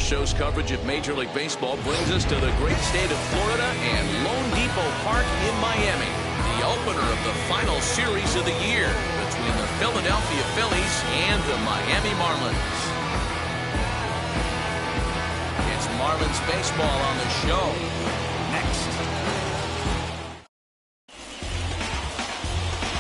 show's coverage of Major League Baseball brings us to the great state of Florida and Lone Depot Park in Miami. The opener of the final series of the year between the Philadelphia Phillies and the Miami Marlins. It's Marlins baseball on the show. Next.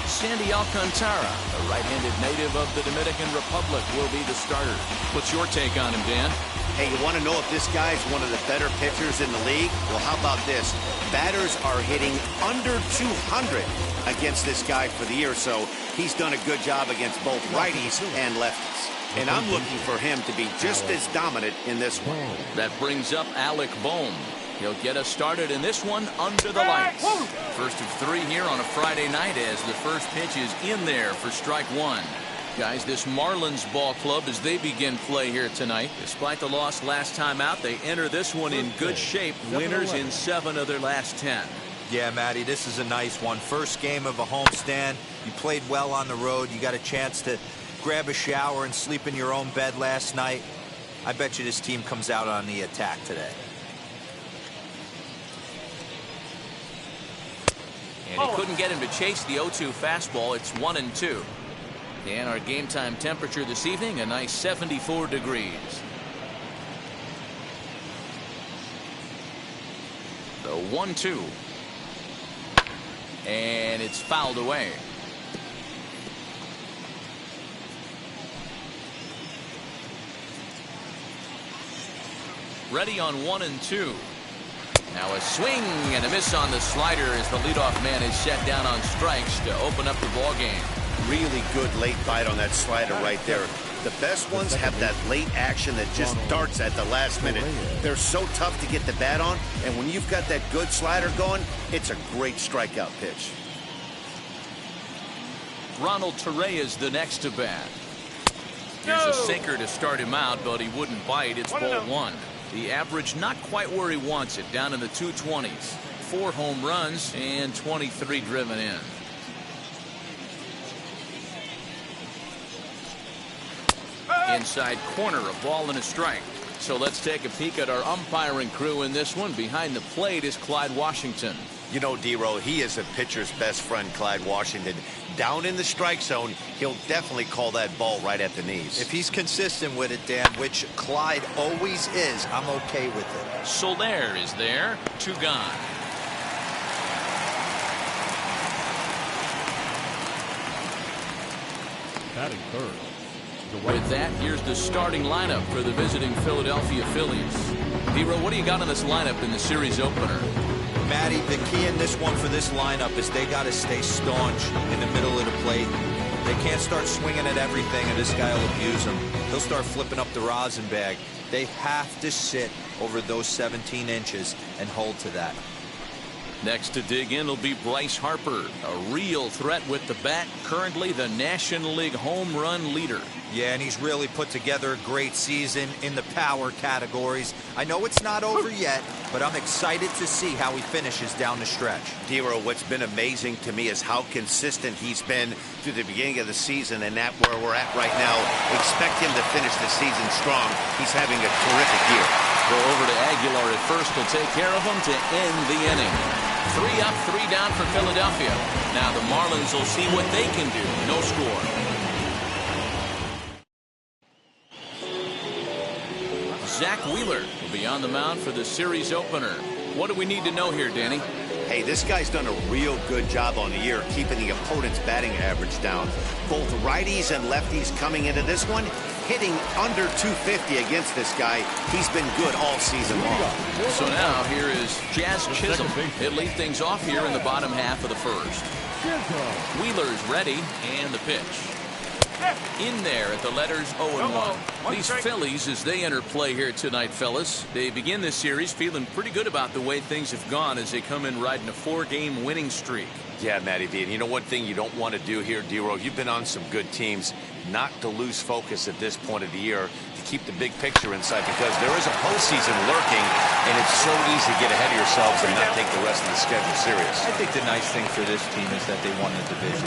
Sandy Alcantara, a right-handed native of the Dominican Republic, will be the starter. What's your take on him, Dan? Hey, you want to know if this guy's one of the better pitchers in the league? Well, how about this? Batters are hitting under 200 against this guy for the year, so he's done a good job against both righties and lefties. And I'm looking for him to be just as dominant in this one. That brings up Alec Bohm. He'll get us started in this one under the lights. First of three here on a Friday night as the first pitch is in there for strike one. Guys, this Marlins ball club, as they begin play here tonight, despite the loss last time out, they enter this one in good shape. Winners in 7 of their last 10. Yeah, Matty, this is a nice one. First game of a homestand. You played well on the road. You got a chance to grab a shower and sleep in your own bed last night. I bet you this team comes out on the attack today. And he couldn't get him to chase the 0-2 fastball. It's 1-2. And our game time temperature this evening, a nice 74 degrees. The 1-2. And it's fouled away. Ready on 1-2. Now a swing and a miss on the slider as the leadoff man is set down on strikes to open up the ball game. Really good late bite on that slider right there. The best ones have that late action that just darts at the last minute. They're so tough to get the bat on, and when you've got that good slider going, it's a great strikeout pitch. Ronald Torreyes the next to bat. Here's a sinker to start him out, but he wouldn't bite. It's ball one. The average not quite where he wants it, down in the 220s. 4 home runs and 23 driven in. Inside corner, a ball and a strike. So let's take a peek at our umpiring crew in this one. Behind the plate is Clyde Washington. You know, D-Row, he is a pitcher's best friend, Clyde Washington. Down in the strike zone, he'll definitely call that ball right at the knees. If he's consistent with it, Dan, which Clyde always is, I'm okay with it. Soler is there. 2 gone. Batting third. With that, here's the starting lineup for the visiting Philadelphia Phillies. D-Row, what do you got on this lineup in the series opener? Matty, the key in this one for this lineup is they got to stay staunch in the middle of the plate. They can't start swinging at everything, and this guy will abuse them. He'll start flipping up the rosin bag. They have to sit over those 17 inches and hold to that. Next to dig in will be Bryce Harper, a real threat with the bat, currently the National League home run leader. Yeah, and he's really put together a great season in the power categories. I know it's not over yet, but I'm excited to see how he finishes down the stretch. D-Row, what's been amazing to me is how consistent he's been through the beginning of the season, and that where we're at right now. Expect him to finish the season strong. He's having a terrific year. Go over to Aguilar at first to take care of him to end the inning. 3 up, 3 down for Philadelphia. Now the Marlins will see what they can do. No score. Zach Wheeler will be on the mound for the series opener. What do we need to know here, Danny? Hey, this guy's done a real good job on the year keeping the opponent's batting average down. Both righties and lefties coming into this one, hitting under 250 against this guy. He's been good all season long. So now here is Jazz Chisholm. He'll lead things off here in the bottom half of the first. Wheeler's ready, and the pitch. In there at the letters 0-1. These Phillies, as they enter play here tonight, fellas, they begin this series feeling pretty good about the way things have gone as they come in riding a 4-game winning streak. Yeah, Matty D. And you know one thing you don't want to do here, D-Row, you've been on some good teams, not to lose focus at this point of the year, to keep the big picture inside, because there is a postseason lurking, and it's so easy to get ahead of yourselves and not take the rest of the schedule serious. I think the nice thing for this team is that they won the division.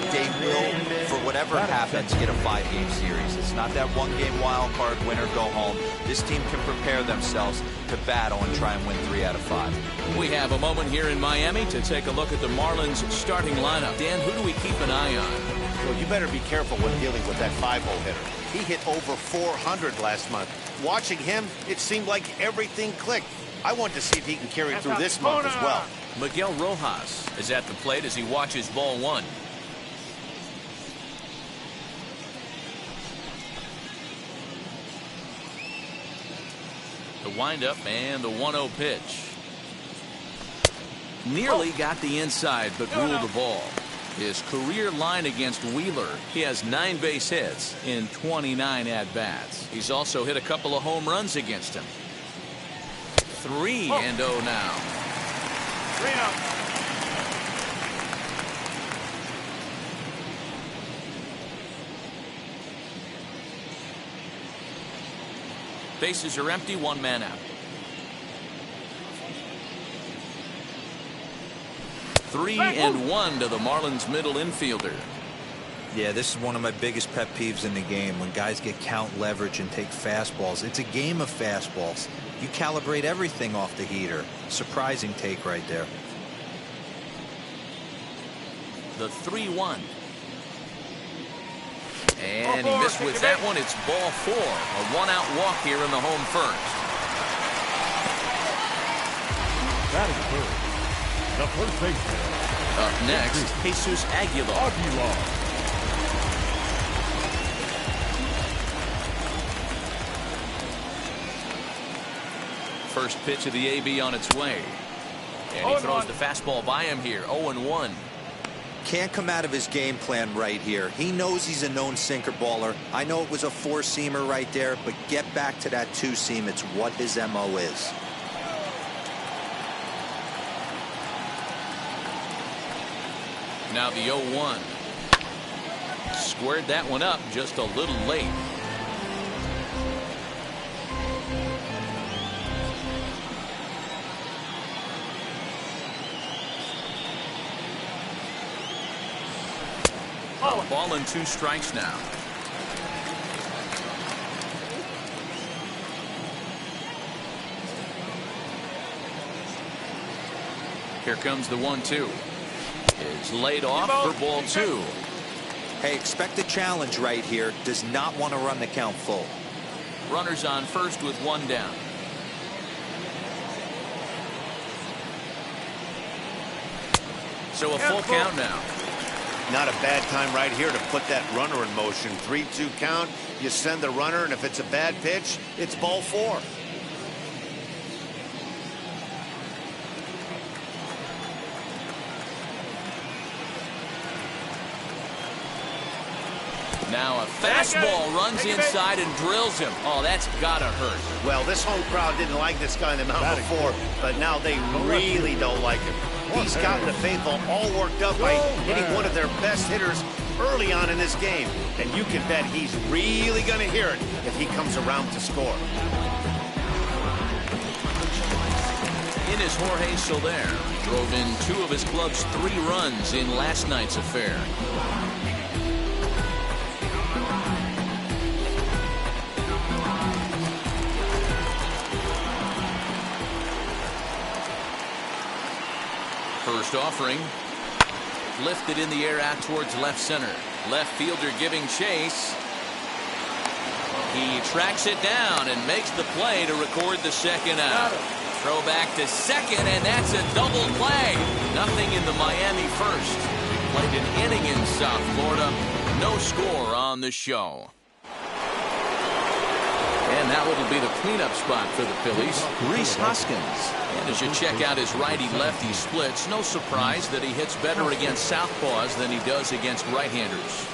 They will, for whatever happens, get a 5-game series. It's not that one-game wild card, win or go home. This team can prepare themselves to battle and try and win 3 out of 5. We have a moment here in Miami to take a look at the Marlins starting lineup. Dan, who do we keep an eye on? Well, you better be careful when dealing with that 5-hole hitter. He hit over 400 last month. Watching him, it seemed like everything clicked. I want to see if he can carry through this month as well. Miguel Rojas is at the plate as he watches ball 1. The windup and the 1-0 pitch. Nearly got the inside, but ruled the ball. His career line against Wheeler, he has 9 base hits in 29 at-bats. He's also hit a couple of home runs against him. 3-0 now. 3-0. Bases are empty, 1 man out. 3-1 to the Marlins middle infielder. Yeah, this is one of my biggest pet peeves in the game, when guys get count leverage and take fastballs. It's a game of fastballs. You calibrate everything off the heater. Surprising take right there. The 3-1. And he missed with that one. It's ball 4. A 1-out walk here in the home first. That is third. The first baseman. Up next, Jesus Aguilar. First pitch of the AB on its way. And he throws the fastball by him here. 0-1. Can't come out of his game plan right here. He knows he's a known sinker baller. I know it was a 4-seamer right there, but get back to that 2-seam. It's what his MO is. Now the 0-1. Squared that one up just a little late. Ball and 2 strikes now. Here comes the 1-2. Is laid off for ball 2. Hey, expect a challenge right here. Does not want to run the count full. Runners on first with 1 down. So a full count now. Not a bad time right here to put that runner in motion. 3-2 count. You send the runner, and if it's a bad pitch, it's ball 4. Now a fastball runs inside and drills him. Oh, that's gotta hurt. Well, this home crowd didn't like this guy in the mound before, but now they really don't like him. He's gotten the faithful all worked up by hitting one of their best hitters early on in this game. And you can bet he's really going to hear it if he comes around to score. In is Jorge Soler. Drove in 2 of his club's 3 runs in last night's affair. First offering. Lifted in the air out towards left center. Left fielder giving chase. He tracks it down and makes the play to record the 2nd out. Throw back to second, and that's a double play. Nothing in the Miami first. We played an inning in South Florida. No score on the show. And that will be the cleanup spot for the Phillies. Rhys Hoskins. And as you check out his righty-lefty splits, no surprise that he hits better against southpaws than he does against right-handers.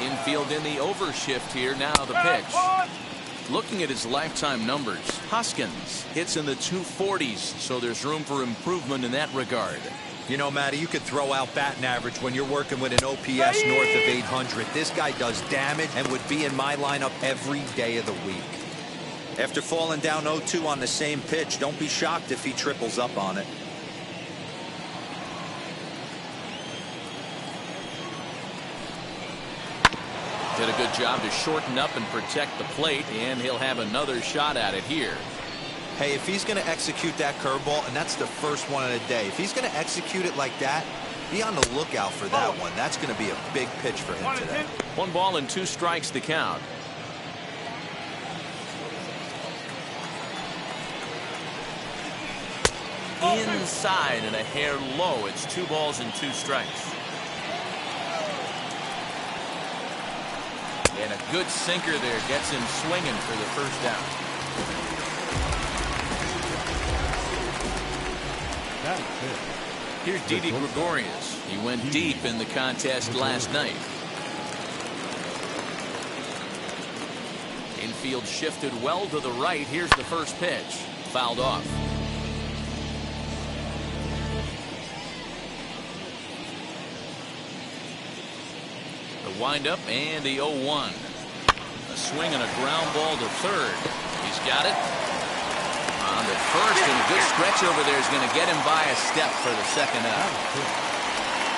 Infield in the overshift here. Now the pitch. Looking at his lifetime numbers, Hoskins hits in the 240s, so there's room for improvement in that regard. You know, Matty, you could throw out batting average when you're working with an OPS north of 800. This guy does damage and would be in my lineup every day of the week. After falling down 0-2 on the same pitch, don't be shocked if he triples up on it. Did a good job to shorten up and protect the plate, and he'll have another shot at it here. Hey, if he's going to execute that curveball, and that's the first one of the day, if he's going to execute it like that, be on the lookout for that one. That's going to be a big pitch for him today. 1 ball and 2 strikes the count. Inside and a hair low. It's 2 balls and 2 strikes. And a good sinker there gets him swinging for the first out. That is it. Here's Didi Gregorius. He went deep in the contest last night. Infield shifted well to the right. Here's the first pitch. Fouled off. The windup and the 0-1. A swing and a ground ball to third. He's got it. On the first, and a good stretch over there is going to get him by a step for the second out.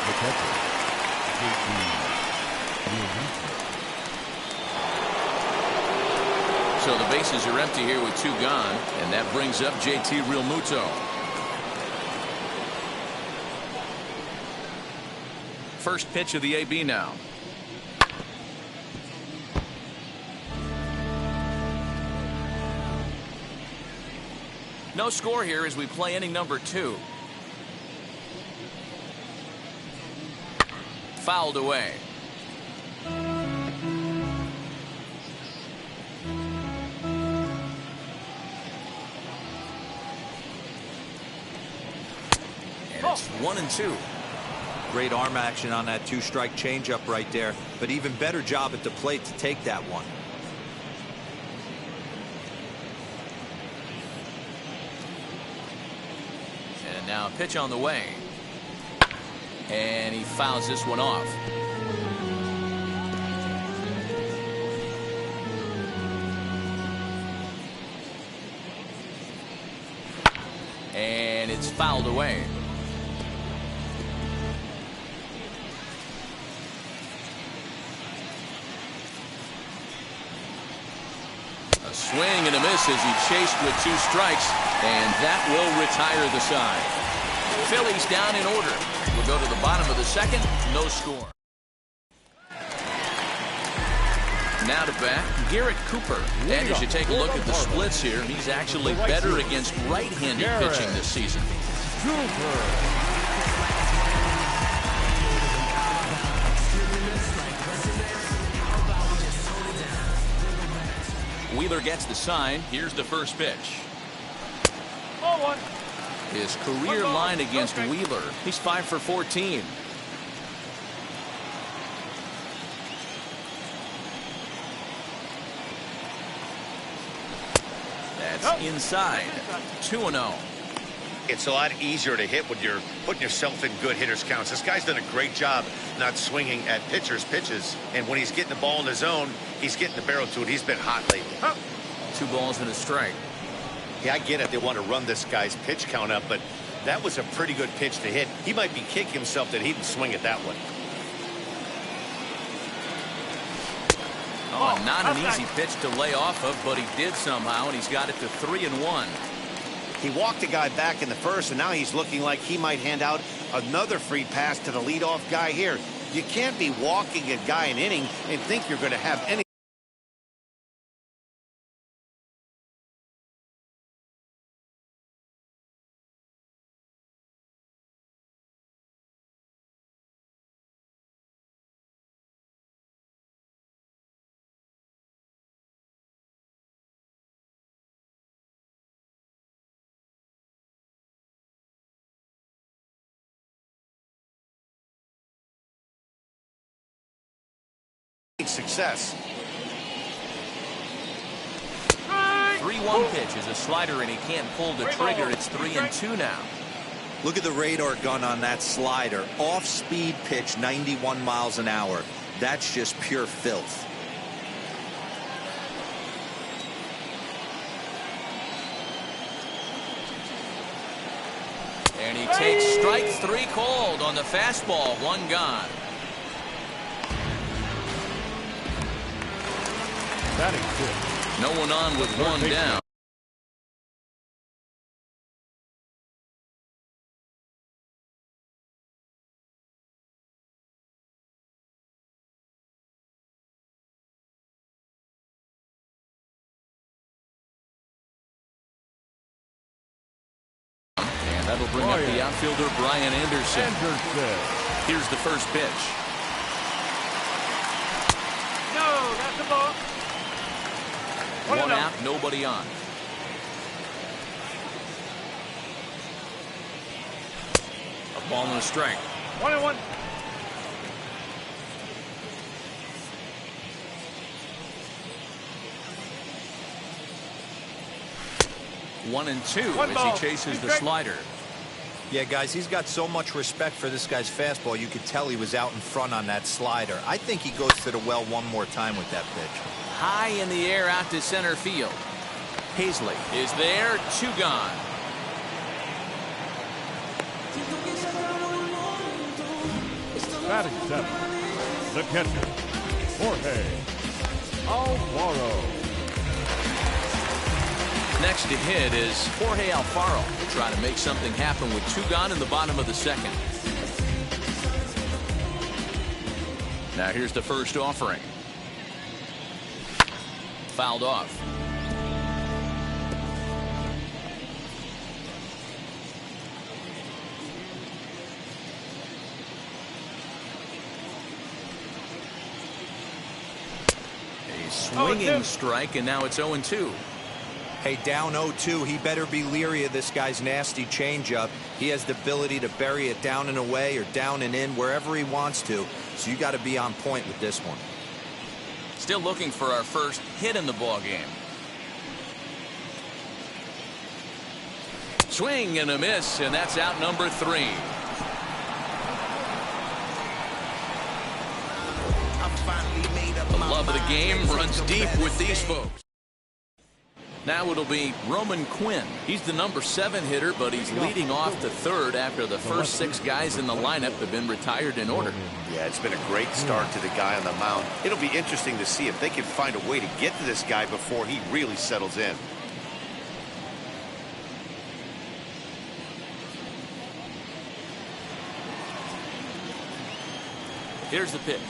The catcher, So the bases are empty here with 2 gone, and that brings up JT Realmuto. First pitch of the AB now. No score here as we play inning number 2. Fouled away. And it's 1-2. Great arm action on that 2-strike changeup right there, but even better job at the plate to take that one. Now a pitch on the way. And he fouls this one off. And it's fouled away. A swing and a miss as he chased with 2 strikes, and that will retire the side. Phillies down in order. We'll go to the bottom of the second. No score. Now to bat, Garrett Cooper. And as you take a look at the splits here, he's actually better against right-handed pitching this season. Wheeler gets the sign. Here's the first pitch. His career line against Wheeler, he's 5 for 14. That's inside. 2-0. It's a lot easier to hit when you're putting yourself in good hitters counts. This guy's done a great job not swinging at pitchers' pitches. And when he's getting the ball in the zone, he's getting the barrel to it. He's been hot lately. 2 balls and a strike. Yeah, I get it. They want to run this guy's pitch count up, but that was a pretty good pitch to hit. He might be kicking himself that he didn't swing at that one. Oh, not an easy pitch to lay off of, but he did somehow, and he's got it to 3-1. He walked a guy back in the first, and now he's looking like he might hand out another free pass to the leadoff guy here. You can't be walking a guy an inning and think you're going to have any. Success. 3-1 pitch is a slider, and he can't pull the trigger. It's 3-2 now. Look at the radar gun on that slider. Off-speed pitch, 91 miles an hour. That's just pure filth. And he takes strike 3 called on the fastball. 1 gone. Batting fifth. No one on with one down. And that'll bring up the outfielder Brian Anderson. Here's the first pitch. No, that's a ball. One out, nobody on. A ball and a strike. 1-1. One and two One as ball. he chases the slider. Yeah, guys, he's got so much respect for this guy's fastball. You could tell he was out in front on that slider. I think he goes to the well one more time with that pitch. High in the air out to center field. Hazley is there, 2 gone. Batting seventh. The catcher, Jorge Alfaro. Next to hit is Jorge Alfaro. Will try to make something happen with 2 gone in the bottom of the second. Now here's the first offering. Fouled off. A swinging strike, and now it's 0-2. Hey, down 0-2, he better be leery of this guy's nasty changeup. He has the ability to bury it down and away or down and in wherever he wants to. So you got to be on point with this one. Still looking for our first hit in the ball game. Swing and a miss, and that's out number 3. The love of the game runs deep with these folks. Now it'll be Roman Quinn. He's the number 7 hitter, but he's leading off the third after the first 6 guys in the lineup have been retired in order. Yeah, it's been a great start to the guy on the mound. It'll be interesting to see if they can find a way to get to this guy before he really settles in. Here's the pitch.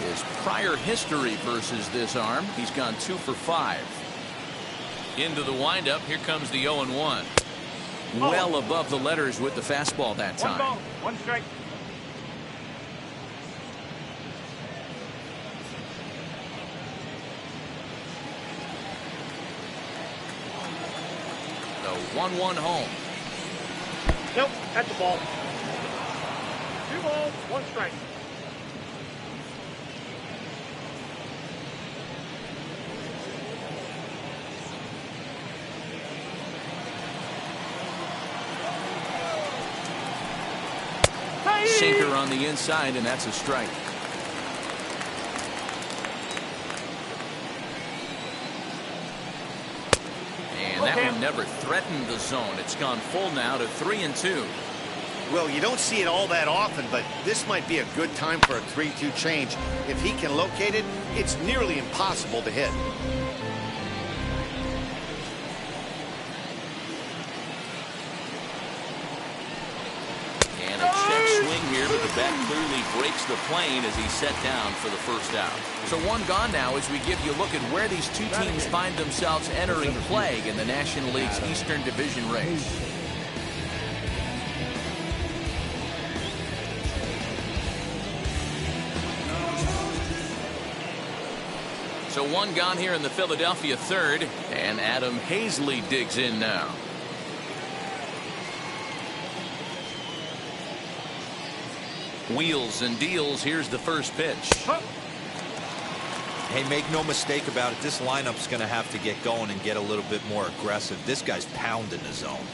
His prior history versus this arm, he's gone 2 for 5. Into the windup, here comes the 0-1. Well above the letters with the fastball that time. 1 ball, 1 strike. The 1-1 home. Nope, that's a ball. 2 balls, 1 strike. Sinker on the inside, and that's a strike. And that one never threatened the zone. It's gone full now to 3-2. Well, you don't see it all that often, but this might be a good time for a 3-2 change. If he can locate it, it's nearly impossible to hit. And a check swing here, but the bat clearly breaks the plane as he's set down for the first out. So 1 gone now as we give you a look at where these 2 teams find themselves entering play in the National League's Eastern Division race. So 1 gone here in the Philadelphia third, and Adam Hazley digs in now. Wheels and deals. Here's the first pitch. Hey, make no mistake about it. This lineup's going to have to get going and get a little bit more aggressive. This guy's pounding the zone.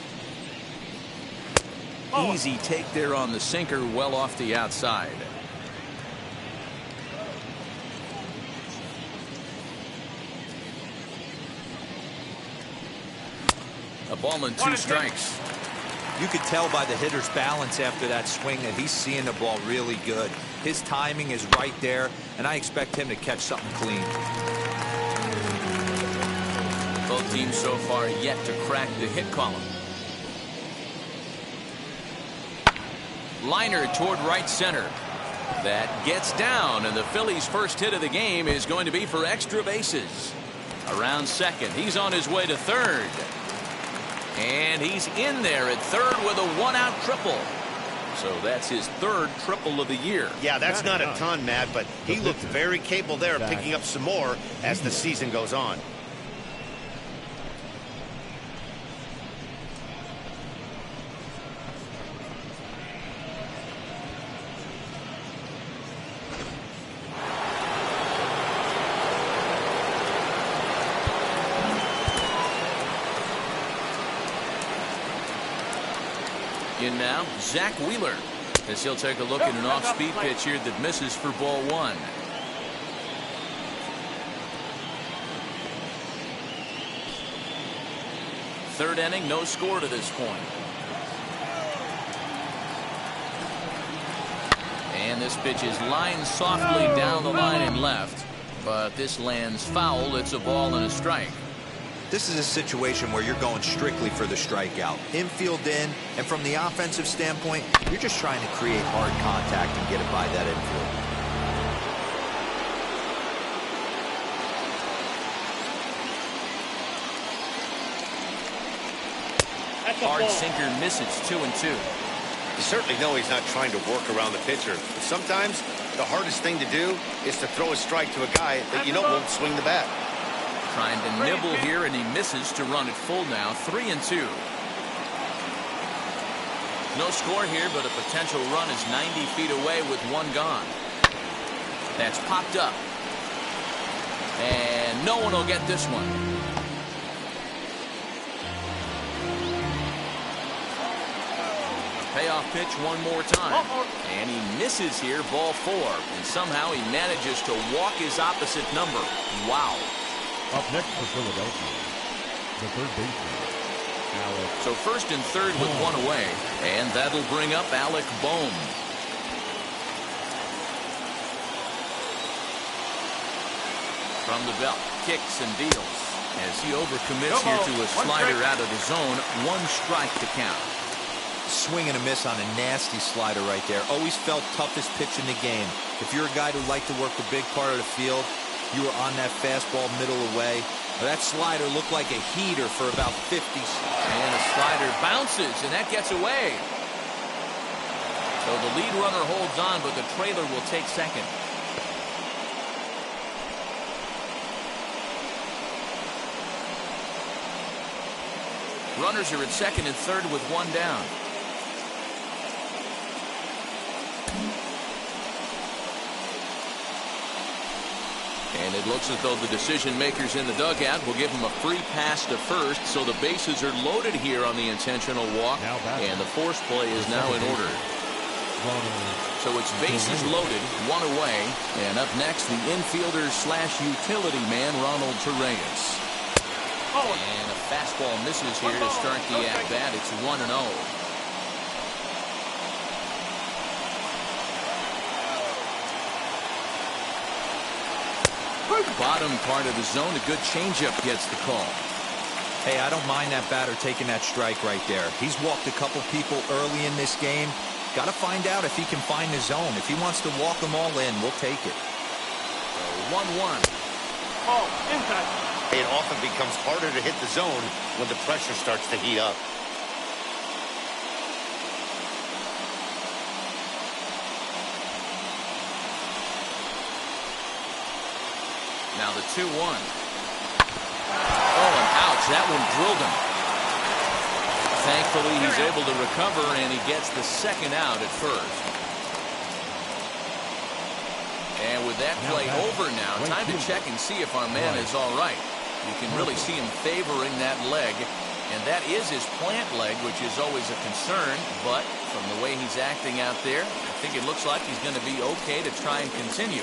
Easy take there on the sinker, well off the outside. A ball and 2 strikes. You could tell by the hitter's balance after that swing that he's seeing the ball really good. His timing is right there, and I expect him to catch something clean. Both teams so far yet to crack the hit column. Liner toward right center. That gets down, and the Phillies' first hit of the game is going to be for extra bases. Around second, he's on his way to third. And he's in there at third with a one-out triple. So that's his third triple of the year. Yeah, that's not a ton, Matt, but he looked very capable there of picking up some more as the season goes on. In now, Zach Wheeler, as he'll take a look at an off-speed pitch here that misses for ball one. Third inning, no score to this point. And this pitch is lined softly down the line and left, but this lands foul. It's a ball and a strike. This is a situation where you're going strictly for the strikeout. Infield in, and from the offensive standpoint, you're just trying to create hard contact and get it by that infield. Hard sinker misses, 2-2. You certainly know he's not trying to work around the pitcher. But sometimes the hardest thing to do is to throw a strike to a guy that you know won't swing the bat. Trying to nibble here, and he misses to run it full now. 3-2. No score here, but a potential run is 90 feet away with one gone. That's popped up. And no one will get this one. Payoff pitch one more time. And he misses here, ball four. And somehow he manages to walk his opposite number. Wow. Up next for Philadelphia, the third baseman, Alec. So first and third with one away, and that'll bring up Alec Bohm. From the belt, kicks and deals as he overcommits here to a slider out of the zone. One strike to count. Swing and a miss on a nasty slider right there. Always felt toughest pitch in the game. If you're a guy who liked to work the big part of the field, you were on that fastball middle away. That slider looked like a heater for about 50. And a slider bounces, and that gets away. So the lead runner holds on, but the trailer will take second. Runners are at second and third with one down. And it looks as though the decision makers in the dugout will give him a free pass to first, so the bases are loaded here on the intentional walk, and the force play is now in order. So it's bases loaded, one away, and up next the infielder slash utility man Ronald Torreyes. And a fastball misses here to start the at-bat. It's 1-0. Bottom part of the zone, a good changeup gets the call. Hey, I don't mind that batter taking that strike right there. He's walked a couple people early in this game. Got to find out if he can find the zone. If he wants to walk them all in, we'll take it. 1-1. Oh, inside. It often becomes harder to hit the zone when the pressure starts to heat up. Now the 2-1. Oh, and ouch. That one drilled him. Thankfully, he's able to recover, and he gets the second out at first. And with that play over now, time to check and see if our man is all right. You can really see him favoring that leg, and that is his plant leg, which is always a concern. But from the way he's acting out there, I think it looks like he's going to be okay to try and continue.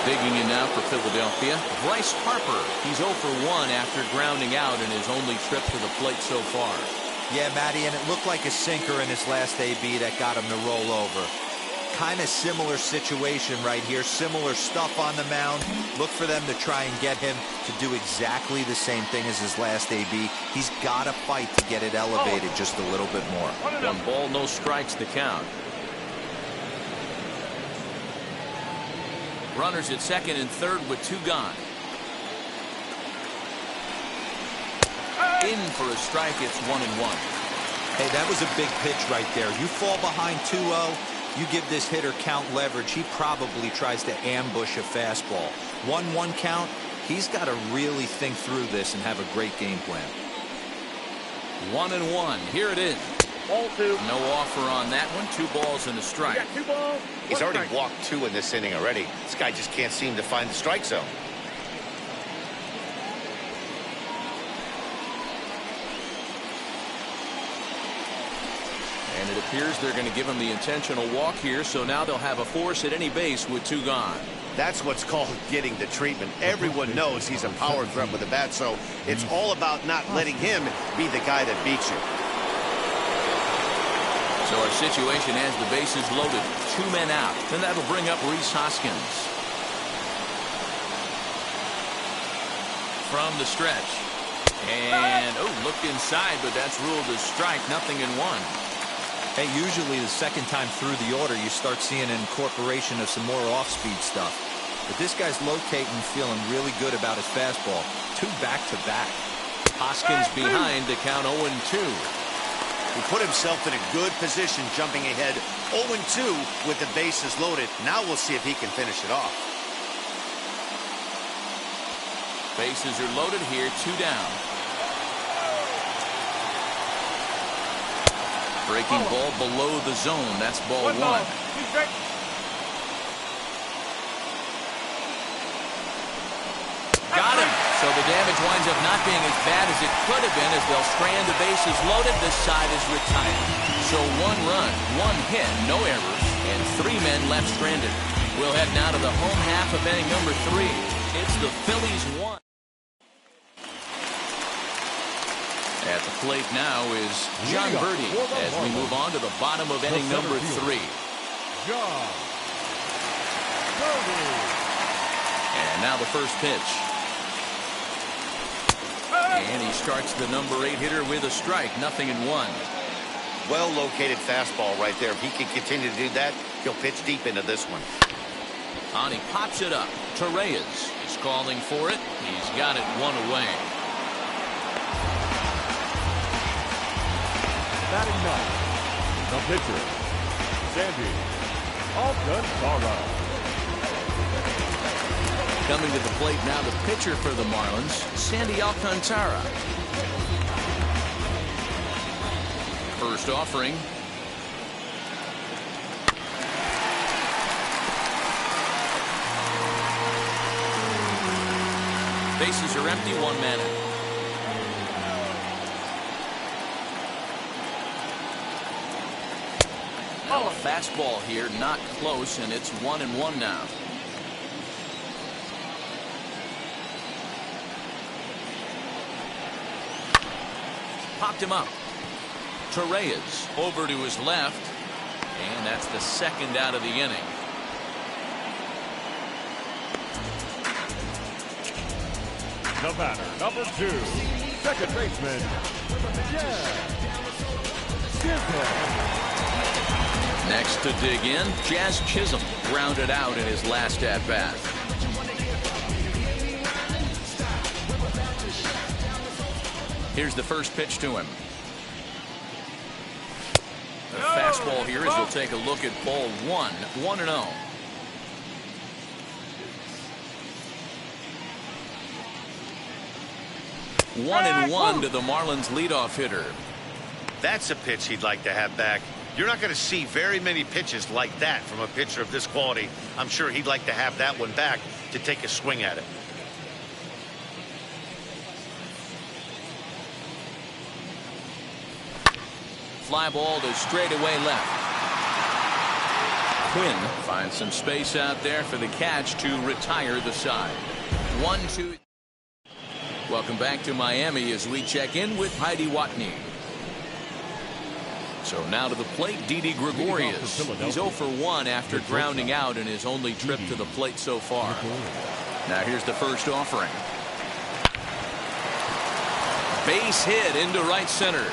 Digging in now for Philadelphia, Bryce Harper. He's 0 for 1 after grounding out in his only trip to the plate so far. Yeah, Matty, and it looked like a sinker in his last AB that got him to roll over. Kind of similar situation right here, similar stuff on the mound. Look for them to try and get him to do exactly the same thing as his last AB. He's got to fight to get it elevated just a little bit more. 1 ball, no strikes the count. Runners at second and third with 2 gone. In for a strike, it's 1-1. Hey, that was a big pitch right there. You fall behind 2-0, you give this hitter count leverage. He probably tries to ambush a fastball. 1-1 count, he's got to really think through this and have a great game plan. 1-1. Here it is. Ball 2. No offer on that one. 2 balls and a strike. You got 2 balls. He's 1 already strike. walked 2 in this inning already. This guy just can't seem to find the strike zone. And it appears they're going to give him the intentional walk here, so now they'll have a force at any base with 2 gone. That's what's called getting the treatment. Everyone knows he's a power threat with a bat, so it's all about not letting him be the guy that beats you. So our situation has the bases loaded, 2 men out. Then that'll bring up Rhys Hoskins. From the stretch. And, looked inside, but that's ruled a strike, 0-1. Hey, usually the second time through the order, you start seeing an incorporation of some more off-speed stuff. But this guy's locating, feeling really good about his fastball. 2 back-to-back. Hoskins behind to count 0-2. He put himself in a good position, jumping ahead 0-2 with the bases loaded. Now we'll see if he can finish it off. Bases are loaded here, 2 down. Breaking ball below the zone. That's ball 1. Ball. 2 strikes. Got him. So the damage winds up not being as bad as it could have been as they'll strand the bases loaded. This side is retired. So 1 run, 1 hit, no errors, and 3 men left stranded. We'll head now to the home half of inning number 3. It's the Phillies 1. At the plate now is John Birdie as we move on to the bottom of inning number 3. John Birdie. And now the first pitch. And he starts the number 8 hitter with a strike, 0-1. Well-located fastball right there. If he can continue to do that, he'll pitch deep into this one. On he pops it up. Torreyes is calling for it. He's got it 1 away. Batting 9, the pitcher, Sandy Alcantara. Coming to the plate now, the pitcher for the Marlins, Sandy Alcantara. First offering. Bases are empty, 1 man out. Now a fastball here, not close, and it's 1-1 now. Popped him up. Torreyes over to his left, and that's the 2nd out of the inning. The batter, number 2, second baseman, Chisholm. Next to dig in, Jazz Chisholm grounded out in his last at-bat. Here's the first pitch to him. The fastball here as he'll take a look at ball 1, 1-0. One and one to the Marlins leadoff hitter. That's a pitch he'd like to have back. You're not going to see very many pitches like that from a pitcher of this quality. I'm sure he'd like to have that one back to take a swing at it. Fly ball to straightaway left. Quinn finds some space out there for the catch to retire the side. 1-2. Welcome back to Miami as we check in with Heidi Watney. So now to the plate, Didi Gregorius. He's 0 for 1 after grounding out in his only trip to the plate so far. Now here's the first offering. Base hit into right center.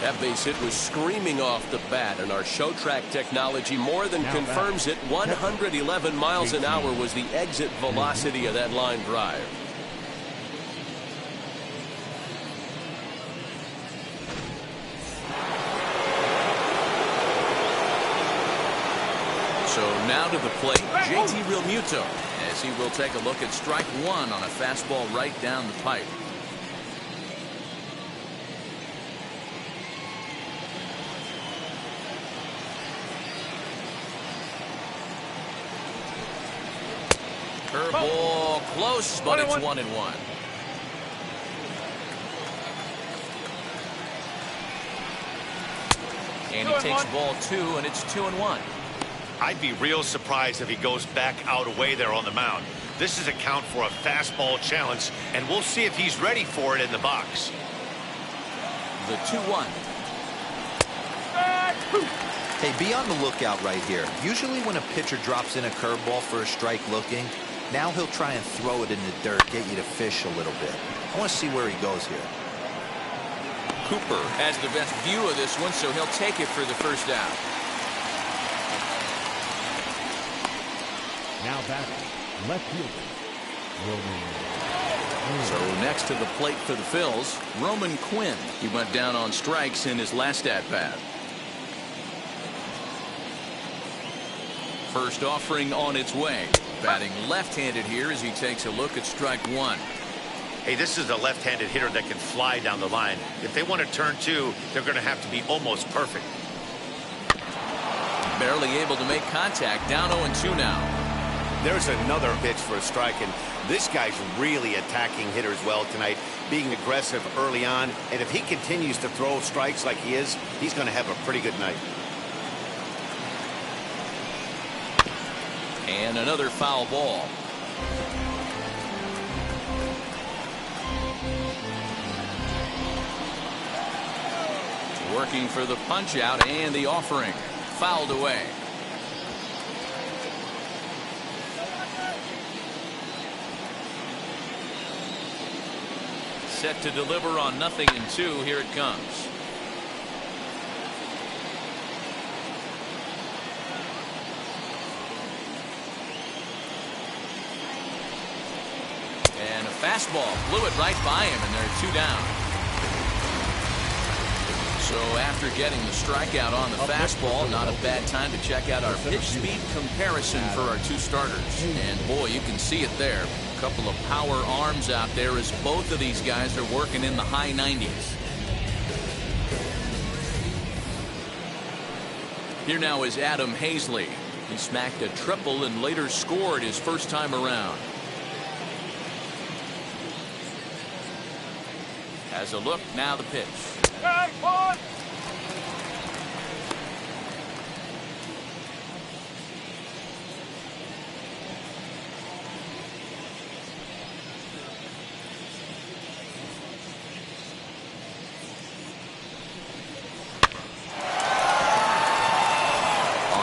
That base hit was screaming off the bat, and our show track technology more than confirms it. 111 miles an hour was the exit velocity of that line drive. So now to the plate, JT Realmuto, as he will take a look at strike one on a fastball right down the pipe. Curveball close, but it's 1-1. And he takes ball 2, and it's 2-1. I'd be real surprised if he goes back out away there on the mound. This is a count for a fastball challenge, and we'll see if he's ready for it in the box. The 2-1. Hey, be on the lookout right here. Usually when a pitcher drops in a curveball for a strike looking, now he'll try and throw it in the dirt, get you to fish a little bit. I want to see where he goes here. Cooper has the best view of this one, so he'll take it for the first out. Now back, left fielder, Roman. So next to the plate for the Phils, Roman Quinn. He went down on strikes in his last at-bat. First offering on its way. Batting left-handed here as he takes a look at strike one. Hey, this is a left-handed hitter that can fly down the line. If they want to turn two, they're going to have to be almost perfect. Barely able to make contact. Down 0-2 now. There's another pitch for a strike, and this guy's really attacking hitters well tonight, being aggressive early on. And if he continues to throw strikes like he is, he's going to have a pretty good night. And another foul ball. Working for the punch out, and the offering fouled away. Set to deliver on 0-2. Here it comes. And a fastball blew it right by him, and they're 2 down. So after getting the strikeout on the fastball, not a bad time to check out our pitch speed comparison for our two starters. And boy, you can see it there. A couple of power arms out there as both of these guys are working in the high 90s. Here now is Adam Hazley. He smacked a triple and later scored his first time around. As a look, now the pitch. On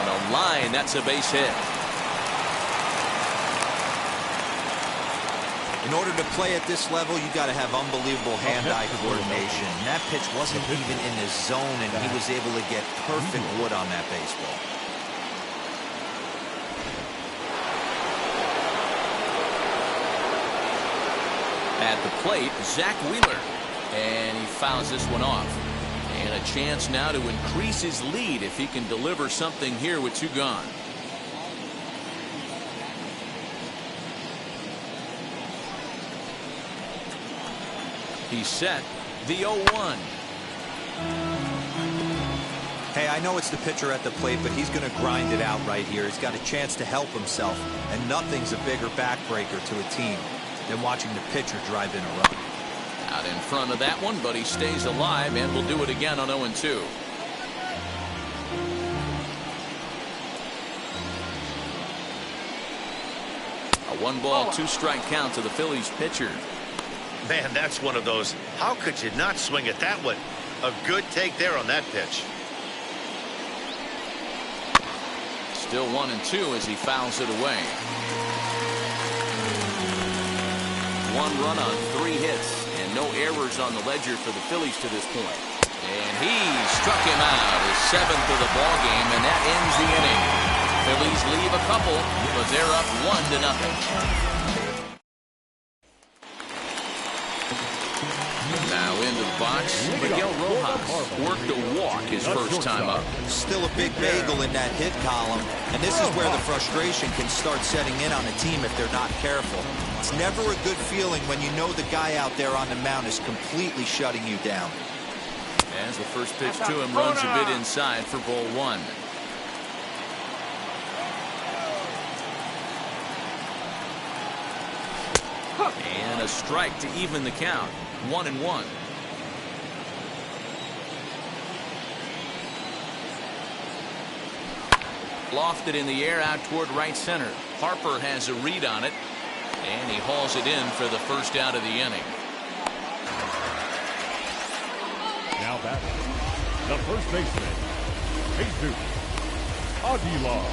a line, that's a base hit. In order to play at this level, you got to have unbelievable hand-eye coordination. And that pitch wasn't even in his zone, and he was able to get perfect wood on that baseball. At the plate, Zach Wheeler. And he fouls this one off. And a chance now to increase his lead if he can deliver something here with 2 gone. He's set. The 0-1. Hey, I know it's the pitcher at the plate, but he's going to grind it out right here. He's got a chance to help himself, and nothing's a bigger backbreaker to a team than watching the pitcher drive in a run. Out in front of that one, but he stays alive and will do it again on 0-2. A 1-ball, 2-strike count to the Phillies pitcher. Man, that's one of those. How could you not swing at that one? A good take there on that pitch. Still 1-2 as he fouls it away. 1 run on 3 hits and no errors on the ledger for the Phillies to this point. And he struck him out, his 7th of the ball game, and that ends the inning. Phillies leave a couple, but they're up 1-0. Now into the box, Miguel Rojas worked a walk his first time up. Still a big bagel in that hit column, and this is where the frustration can start setting in on a team if they're not careful. It's never a good feeling when you know the guy out there on the mound is completely shutting you down. As the first pitch to him runs a bit inside for ball 1. And a strike to even the count. 1-1. Lofted in the air out toward right center. Harper has a read on it, and he hauls it in for the first out of the inning. Now batting, the first baseman, Jesus Aguilar.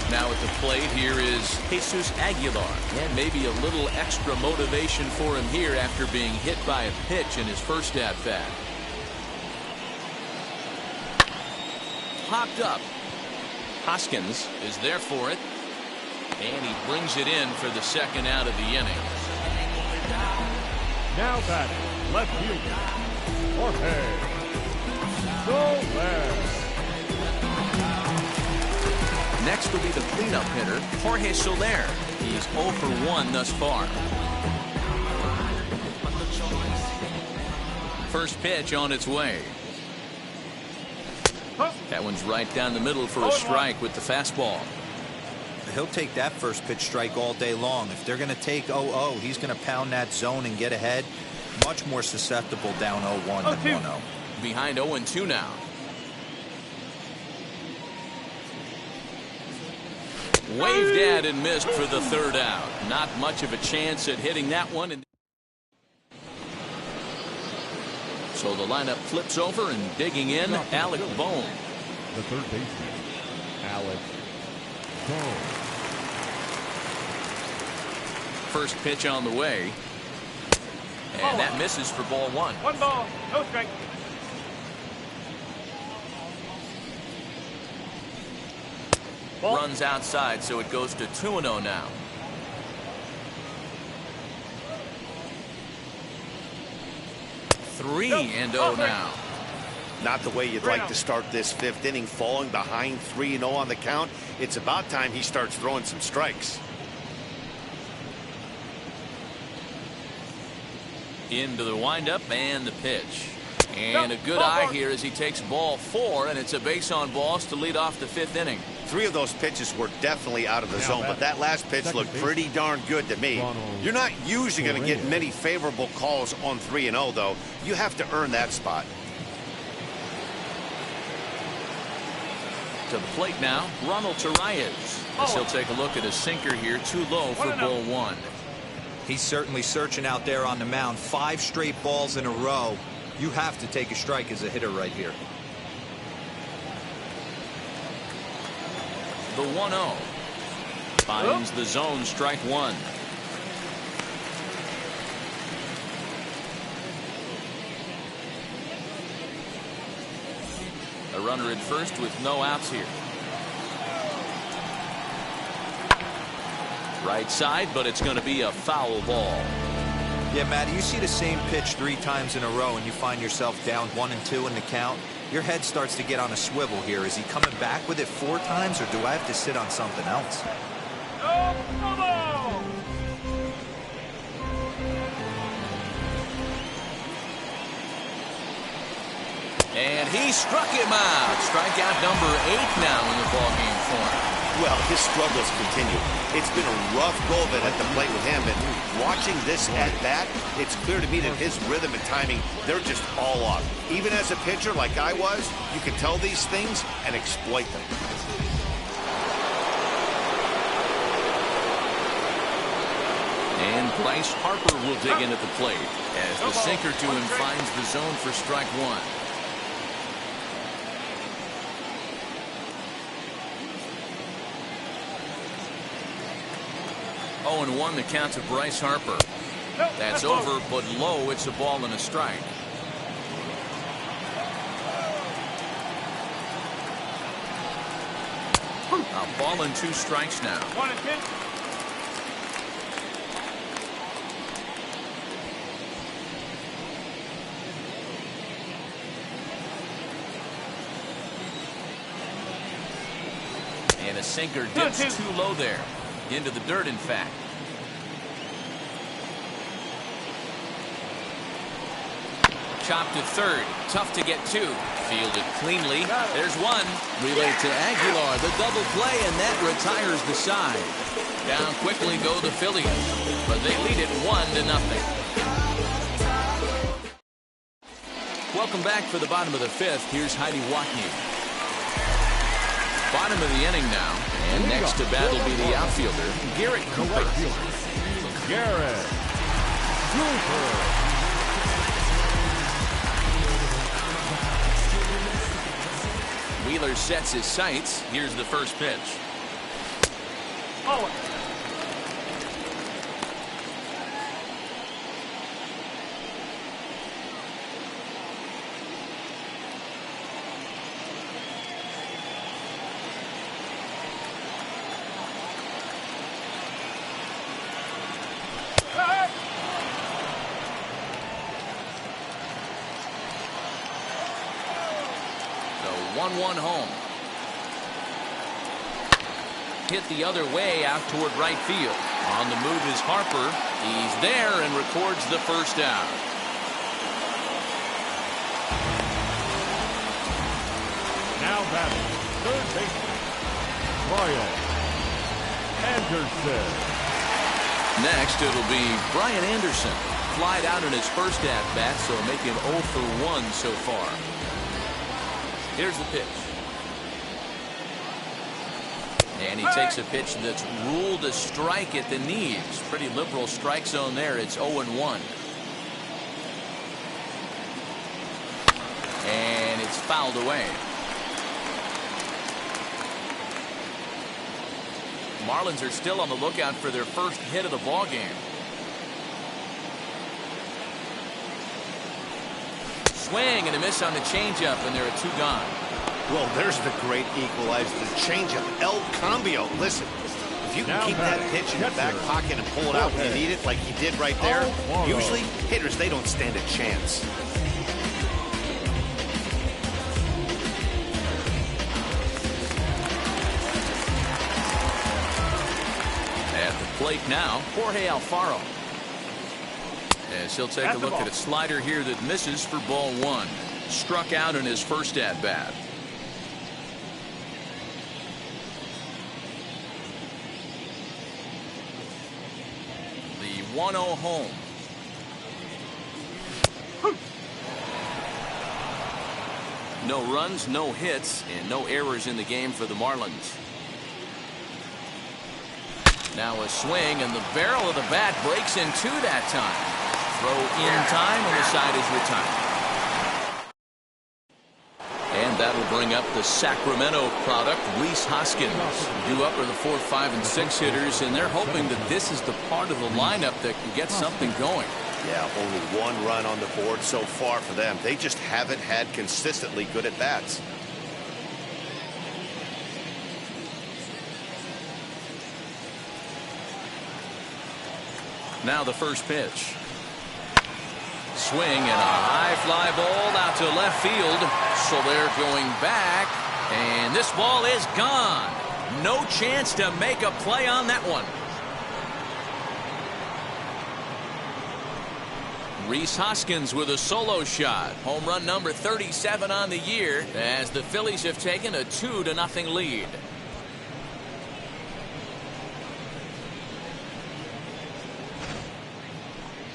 Now at the plate here is Jesus Aguilar, and maybe a little extra motivation for him here after being hit by a pitch in his first at-bat. Popped up. Hoskins is there for it, and he brings it in for the second out of the inning. Now batting, left fielder, Jorge Soler. Next will be the cleanup hitter, Jorge Soler. He's 0 for 1 thus far. First pitch on its way. That one's right down the middle for a strike with the fastball. He'll take that first pitch strike all day long. If they're going to take 0-0, he's going to pound that zone and get ahead. Much more susceptible down 0-1 than 1-0. Behind 0-2 now. Waved at and missed for the third out. Not much of a chance at hitting that one. So the lineup flips over, and digging in, Alec Bohm. The third baseman, Alec Bohm. First pitch on the way. And that misses for ball 1. 1 ball, no strike. Runs outside, so it goes to 2-0 now. Three and 0 now. Not the way you'd like to start this 5th inning, falling behind 3-0 on the count. It's about time he starts throwing some strikes. Into the windup and the pitch. And a good eye here as he takes ball 4, and it's a base on balls to lead off the 5th inning. 3 of those pitches were definitely out of the zone, but that last pitch looked pretty darn good to me. You're not usually going to get many favorable calls on 3-0, though. You have to earn that spot. To the plate now, Ronald Torreyes. As he'll take a look at a sinker here, too low for ball 1. He's certainly searching out there on the mound. 5 straight balls in a row. You have to take a strike as a hitter right here. The 1-0. Finds the zone, strike 1. A runner at first with no outs here. Right side, but it's going to be a foul ball. Yeah, Matty, you see the same pitch 3 times in a row and you find yourself down 1-2 in the count. Your head starts to get on a swivel here. Is he coming back with it 4 times, or do I have to sit on something else? And he struck him out. Strikeout number 8 now in the ballgame for him. Well, his struggles continue. It's been a rough go of it at the plate with him, and watching this at-bat, it's clear to me that his rhythm and timing, they're just all off. Even as a pitcher like I was, you can tell these things and exploit them. And And Bryce Harper will dig in at the plate as the sinker to him finds the zone for strike one. Oh, and 1 the count to Bryce Harper. That's over, but low. It's a ball and a strike. A ball and 2 strikes now. 1-10. And a sinker dips too low there. Into the dirt, in fact. Chopped to third. Tough to get to. Fielded cleanly. There's 1. Relayed to Aguilar. The double play, and that retires the side. Down quickly go the Phillies. But they lead it 1-0. Welcome back for the bottom of the 5th. Here's Heidi Watney. Bottom of the inning now. And next to bat will be the outfielder, Garrett Cooper. Garrett Cooper. Wheeler sets his sights. Here's the first pitch. Oh. So 1-1 home. Hit the other way out toward right field. On the move is Harper. He's there and records the first out. Now batting, third baseman, Brian Anderson. Next, it'll be Brian Anderson. Flied out in his first at-bat, so make him 0 for 1 so far. Here's the pitch. And he takes a pitch that's ruled a strike at the knees. Pretty liberal strike zone there. It's 0-1. And it's fouled away. Marlins are still on the lookout for their first hit of the ball game. Swing and a miss on the changeup, and there are 2 gone. Well, there's the great equalizer, the changeup, El Cambio. Listen, if you can keep that pitch in your back pocket and pull it out when you need it, like he did right there, usually hitters, they don't stand a chance. At the plate now, Jorge Alfaro. As he'll take a look at a slider here that misses for ball 1. Struck out in his first at-bat. The 1-0 home. No runs, no hits, and no errors in the game for the Marlins. Now a swing, and the barrel of the bat breaks in 2 that time. Throw in time, and the side is retired. And that'll bring up the Sacramento product, Rhys Hoskins. Due up are the 4, 5, and 6 hitters, and they're hoping that this is the part of the lineup that can get something going. Yeah, only 1 run on the board so far for them. They just haven't had consistently good at-bats. Now the first pitch. Swing and a high fly ball out to left field. So they're going back, and this ball is gone. No chance to make a play on that one. Rhys Hoskins with a solo shot. Home run number 37 on the year as the Phillies have taken a 2-0 lead.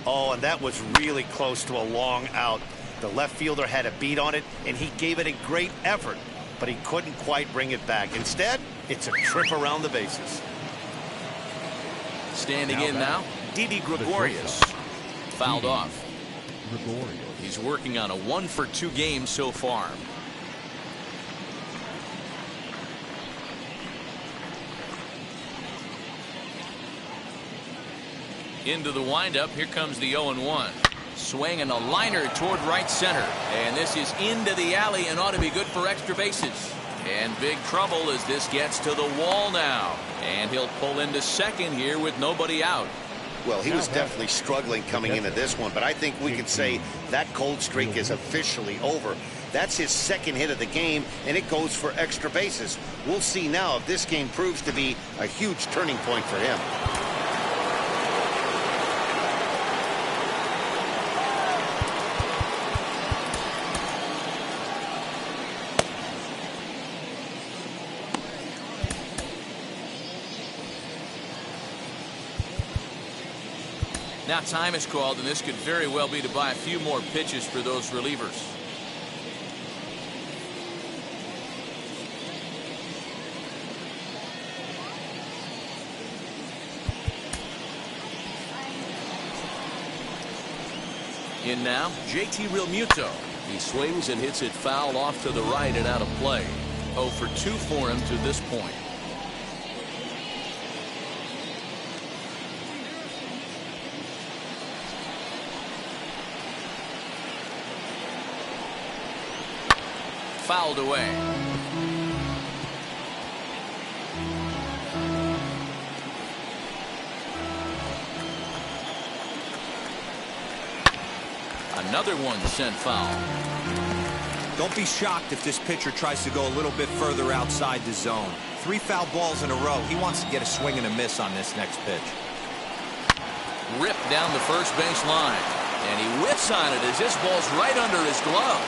Oh, and that was really close to a long out. The left fielder had a beat on it, and he gave it a great effort, but he couldn't quite bring it back. Instead, it's a trip around the bases. Standing in now, Didi Gregorius. Fouled off. Gregorius. He's working on a 1-for-2 game so far. Into the windup. Here comes the 0-1. Swing and a liner toward right center. And this is into the alley and ought to be good for extra bases. And big trouble as this gets to the wall now. And he'll pull into second here with nobody out. Well, he was definitely struggling coming into this one, but I think we could say that cold streak is officially over. That's his second hit of the game, and it goes for extra bases. We'll see now if this game proves to be a huge turning point for him. Now time is called, and this could very well be to buy a few more pitches for those relievers. In now, JT Realmuto. He swings and hits it foul off to the right and out of play. 0 for 2 for him to this point. Fouled away. Another one sent foul. Don't be shocked if this pitcher tries to go a little bit further outside the zone. 3 foul balls in a row. He wants to get a swing and a miss on this next pitch. Ripped down the first base line. And he whiffs on it as this ball's right under his glove.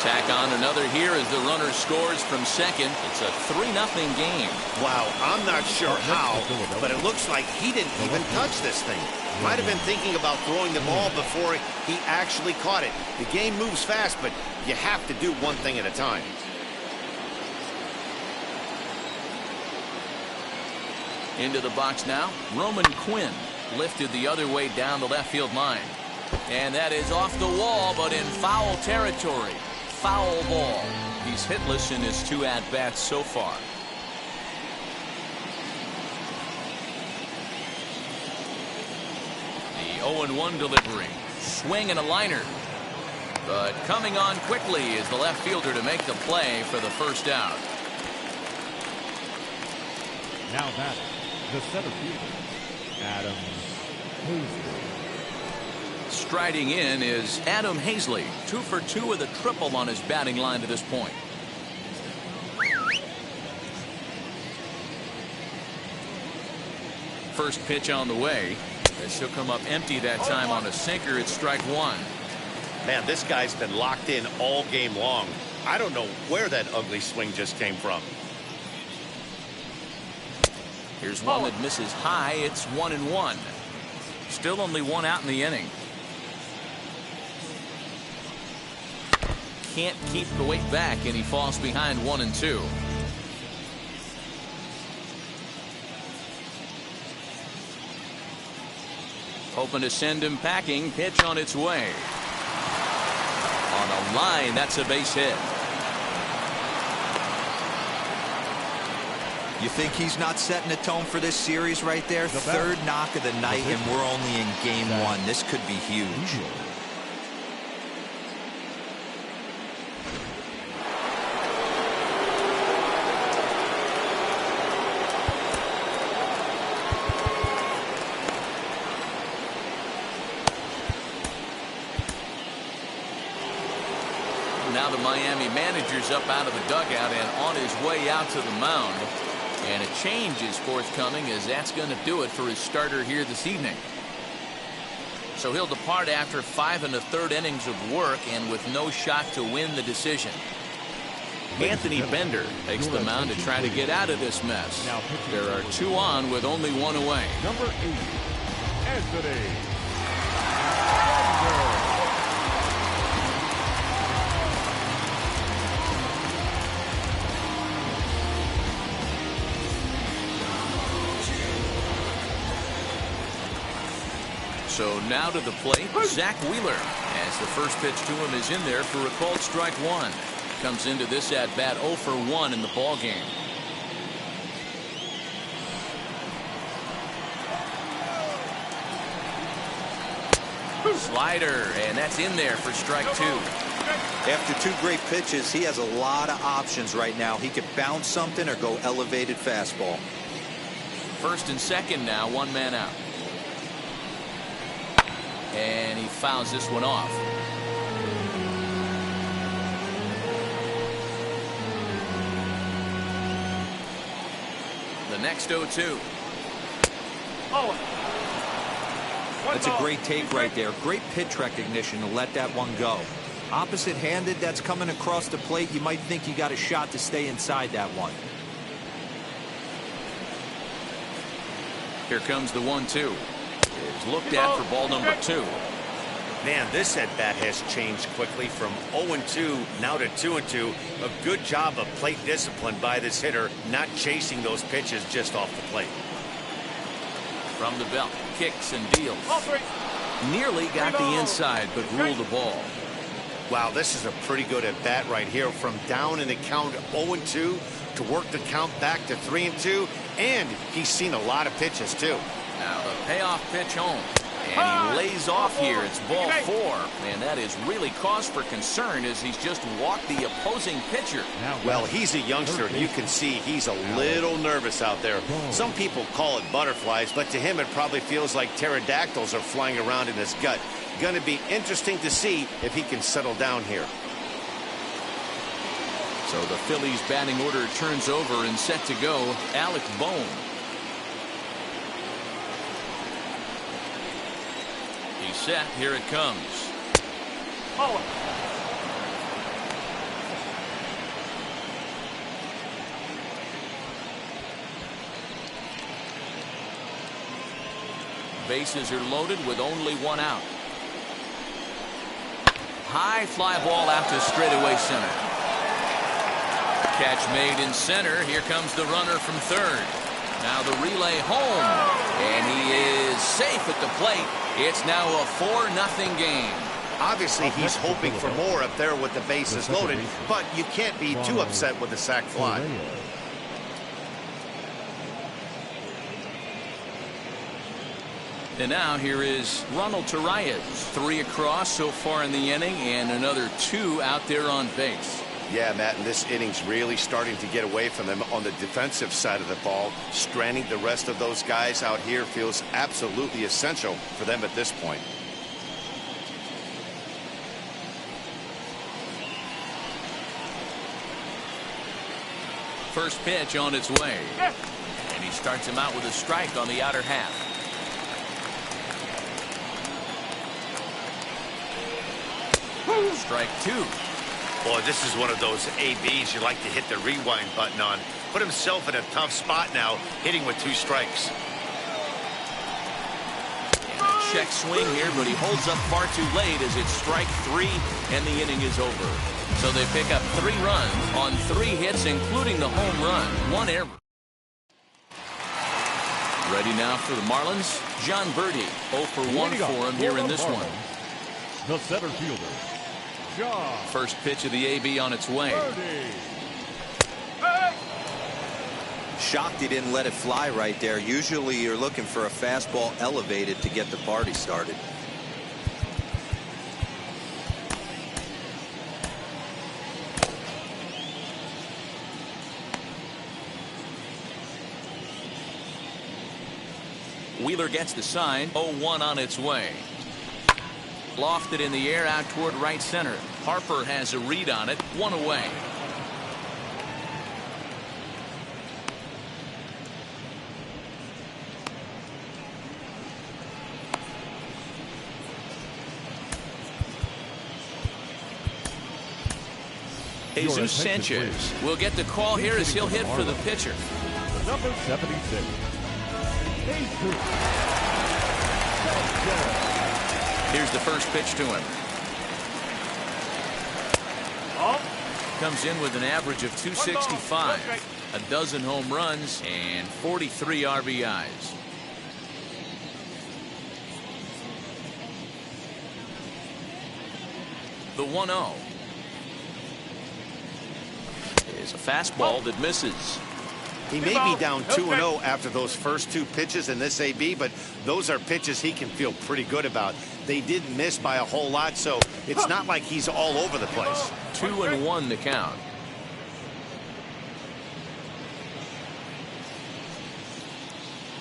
Tack on another here as the runner scores from second. It's a 3-0 game. Wow, I'm not sure how, but it looks like he didn't even touch this thing. Might have been thinking about throwing the ball before he actually caught it. The game moves fast, but you have to do one thing at a time. Into the box now, Roman Quinn lifted the other way down the left field line. And that is off the wall, but in foul territory. Foul ball. He's hitless in his 2 at-bats so far. The 0-1 delivery. Swing and a liner. But coming on quickly is the left fielder to make the play for the first out. Now batting, the center fielder, Adam Hazley. Striding in is Adam Hazley. 2 for 2 with a triple on his batting line to this point. First pitch on the way. This will come up empty that time on a sinker. It's strike 1. Man, this guy's been locked in all game long. I don't know where that ugly swing just came from. Here's one that misses high. It's 1-1. Still only 1 out in the inning. Can't keep the weight back, and he falls behind 1-2. Hoping to send him packing. Pitch on its way. On a line, that's a base hit. You think he's not setting the tone for this series right there? Third knock of the night, and we're only in game 1. This could be huge. Now the Miami manager's up out of the dugout and on his way out to the mound. And a change is forthcoming, as that's going to do it for his starter here this evening. So he'll depart after 5 1/3 innings of work and with no shot to win the decision. Anthony Bender takes the mound to try to get out of this mess. There are 2 on with only 1 away. Number 8, Anthony Bender. So now to the plate, Zach Wheeler, as the first pitch to him is in there for a called strike one. Comes into this at bat 0 for 1 in the ball game. Slider, and that's in there for strike two. After two great pitches, he has a lot of options right now. He could bounce something or go elevated fastball. First and second now, one man out. And he fouls this one off. The next 0-2. That's a great take right there. Great pitch recognition to let that one go. Opposite-handed, that's coming across the plate. You might think you got a shot to stay inside that one. Here comes the 1-2. It's looked at for ball number 2. Man, this at bat has changed quickly from 0-2 now to 2-2. A good job of plate discipline by this hitter, not chasing those pitches just off the plate. From the belt, kicks and deals. Nearly got the inside, but ruled the ball. Wow, this is a pretty good at bat right here. From down in the count 0-2 to work the count back to 3-2, and he's seen a lot of pitches too. Now the payoff pitch home, and he lays off here. It's ball 4, and that is really cause for concern as he's just walked the opposing pitcher. Well, he's a youngster. You can see he's a little nervous out there. Some people call it butterflies, but to him it probably feels like pterodactyls are flying around in his gut. Going to be interesting to see if he can settle down here. So the Phillies batting order turns over and set to go. Alec Bohm. He's set. Here it comes. Bases are loaded with only one out. High fly ball out to straightaway center. Catch made in center. Here comes the runner from third. Now the relay home, and he is safe at the plate. It's now a 4-0 game. Obviously, he's hoping for more up there with the bases loaded, but you can't be too upset with a sac fly. And now here is Ronald Torreyes. 3 across so far in the inning, and another 2 out there on base. Yeah, Matt, and this inning's really starting to get away from them on the defensive side of the ball. Stranding the rest of those guys out here feels absolutely essential for them at this point. First pitch on its way. And he starts him out with a strike on the outer half. Strike 2. Boy, this is one of those ABs you like to hit the rewind button on. Put himself in a tough spot now, hitting with 2 strikes. Check swing here, but he holds up far too late as it's strike 3, and the inning is over. So they pick up 3 runs on 3 hits, including the home run. 1 error. Ready now for the Marlins. John Birdie, 0 for 1 for him here in this one. The center fielder, John. First pitch of the AB on its way. Shocked he didn't let it fly right there. Usually you're looking for a fastball elevated to get the party started. Wheeler gets the sign. 0-1 on its way. Lofted in the air out toward right center. Harper has a read on it. 1 away. Jesus Sanchez will get the call here as he'll hit for the pitcher. Number 76. Here's the first pitch to him. Comes in with an average of 265, a dozen home runs, and 43 RBIs. The 1-0 is a fastball that misses. He may be down 2-0 after those first 2 pitches in this AB, but those are pitches he can feel pretty good about. They did miss by a whole lot, so it's not like he's all over the place. 2-1 the count.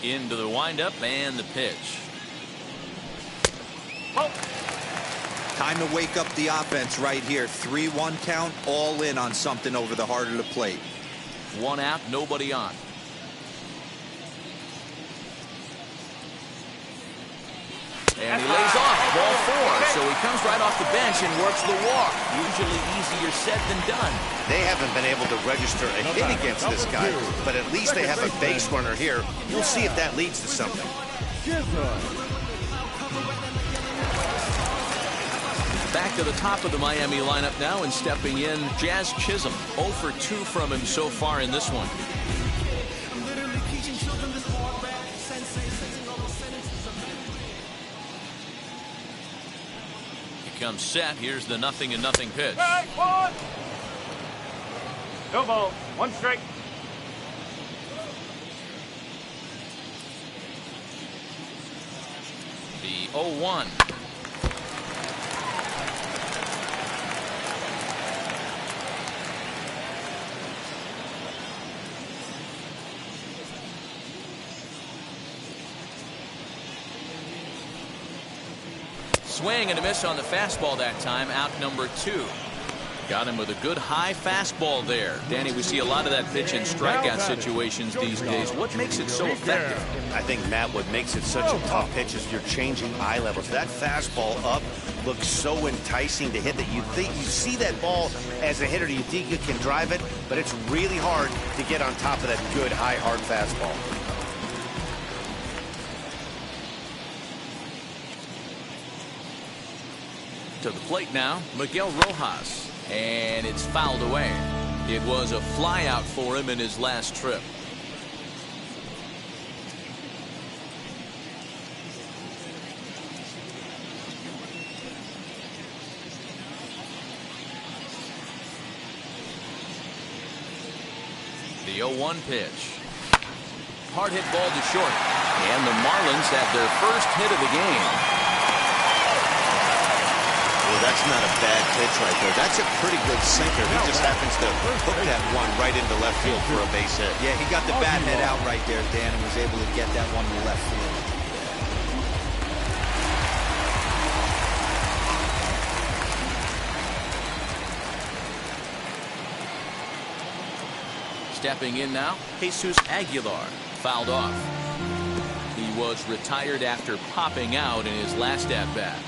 Into the windup and the pitch. Time to wake up the offense right here. 3-1 count, all in on something over the heart of the plate. 1 out, nobody on. And he lays off ball 4, so he comes right off the bench and works the walk. Usually easier said than done. They haven't been able to register a hit against this guy, but at least they have a base runner here. We'll see if that leads to something. Back to the top of the Miami lineup now, and stepping in, Jazz Chisholm. 0 for 2 from him so far in this one. He comes set. Here's the 0-0 pitch. No ball. 1 strike. The 0-1. Swing and a miss on the fastball that time. Out number 2. Got him with a good high fastball there. Danny, we see a lot of that pitch in strikeout situations these days. What makes it so effective? I think, Matt, what makes it such a tough pitch is you're changing eye levels. That fastball up looks so enticing to hit that you think you see that ball as a hitter. You think you can drive it, but it's really hard to get on top of that good high hard fastball. To the plate now, Miguel Rojas, and it's fouled away. It was a fly out for him in his last trip. The 0-1 pitch. Hard hit ball to short, and the Marlins have their first hit of the game. Well, that's not a bad pitch right there. That's a pretty good sinker. He just happens to hook that one right into left field for a base hit. Yeah, he got the bat head out right there, Dan, and was able to get that one to left field. Stepping in now, Jesus Aguilar, fouled off. He was retired after popping out in his last at-bat.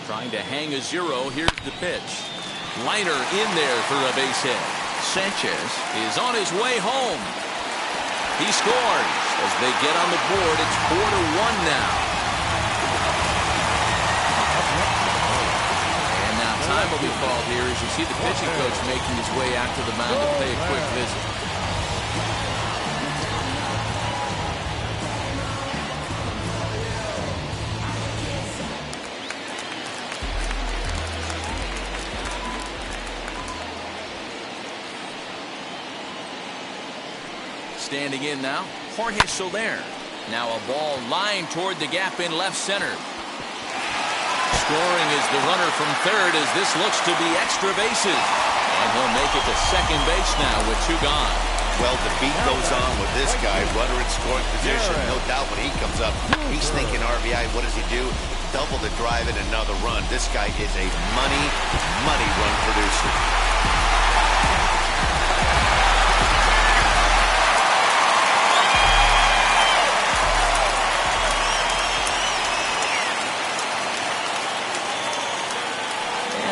Trying to hang a 0. Here's the pitch. Liner in there for a base hit. Sanchez is on his way home. He scores as they get on the board. It's 4-1 now. And now time will be called here as you see the pitching coach making his way out to the mound to pay a quick visit. Standing in now, Jorge Soler. Now a ball lined toward the gap in left center. Scoring is the runner from third as this looks to be extra bases. And he'll make it to second base now with 2 gone. Well, the beat goes on with this guy. Runner in scoring position. No doubt when he comes up, he's thinking RBI. What does he do? Double the drive and another run. This guy is a money run producer.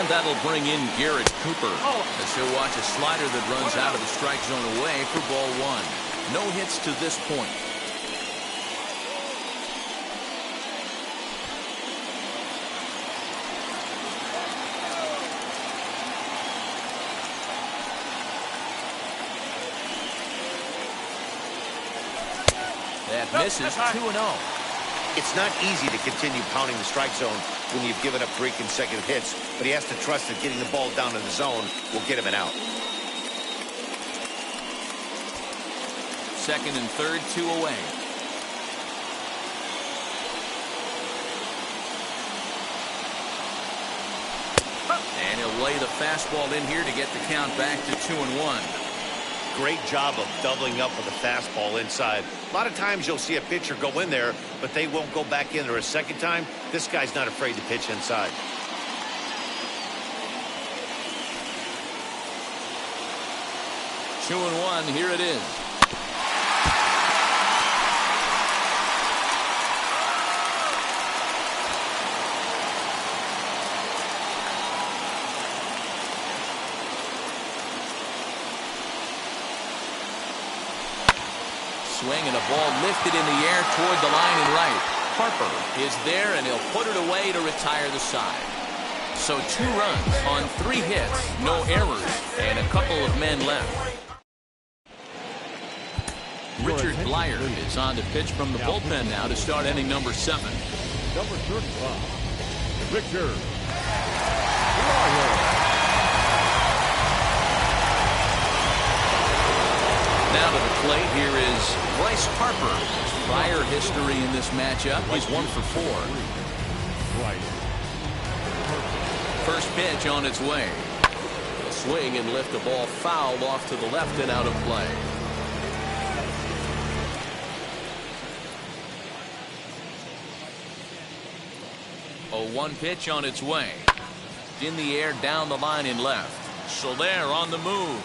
That'll bring in Garrett Cooper as he'll watch a slider that runs out of the strike zone away for ball 1. No hits to this point. That misses 2-0. It's not easy to continue pounding the strike zone when you've given up 3 consecutive hits, but he has to trust that getting the ball down in the zone will get him an out. Second and third, 2 away. And he'll lay the fastball in here to get the count back to 2-1. Great job of doubling up with the fastball inside. A lot of times you'll see a pitcher go in there, but they won't go back in there a second time. This guy's not afraid to pitch inside. Two and one, here it is. Swing and a ball lifted in the air toward the line and right. Harper is there and he'll put it away to retire the side. So 2 runs on 3 hits, no errors, and a couple of men left. Richard Blyer is on to pitch from the bullpen now to start inning number 7. Number 35, Richard Blyer. Now to the plate, here is Bryce Harper. Prior history in this matchup, he's 1 for 4. First pitch on its way. A swing and lift the ball foul off to the left and out of play. 0-1 pitch on its way. In the air, down the line and left. Soler on the move.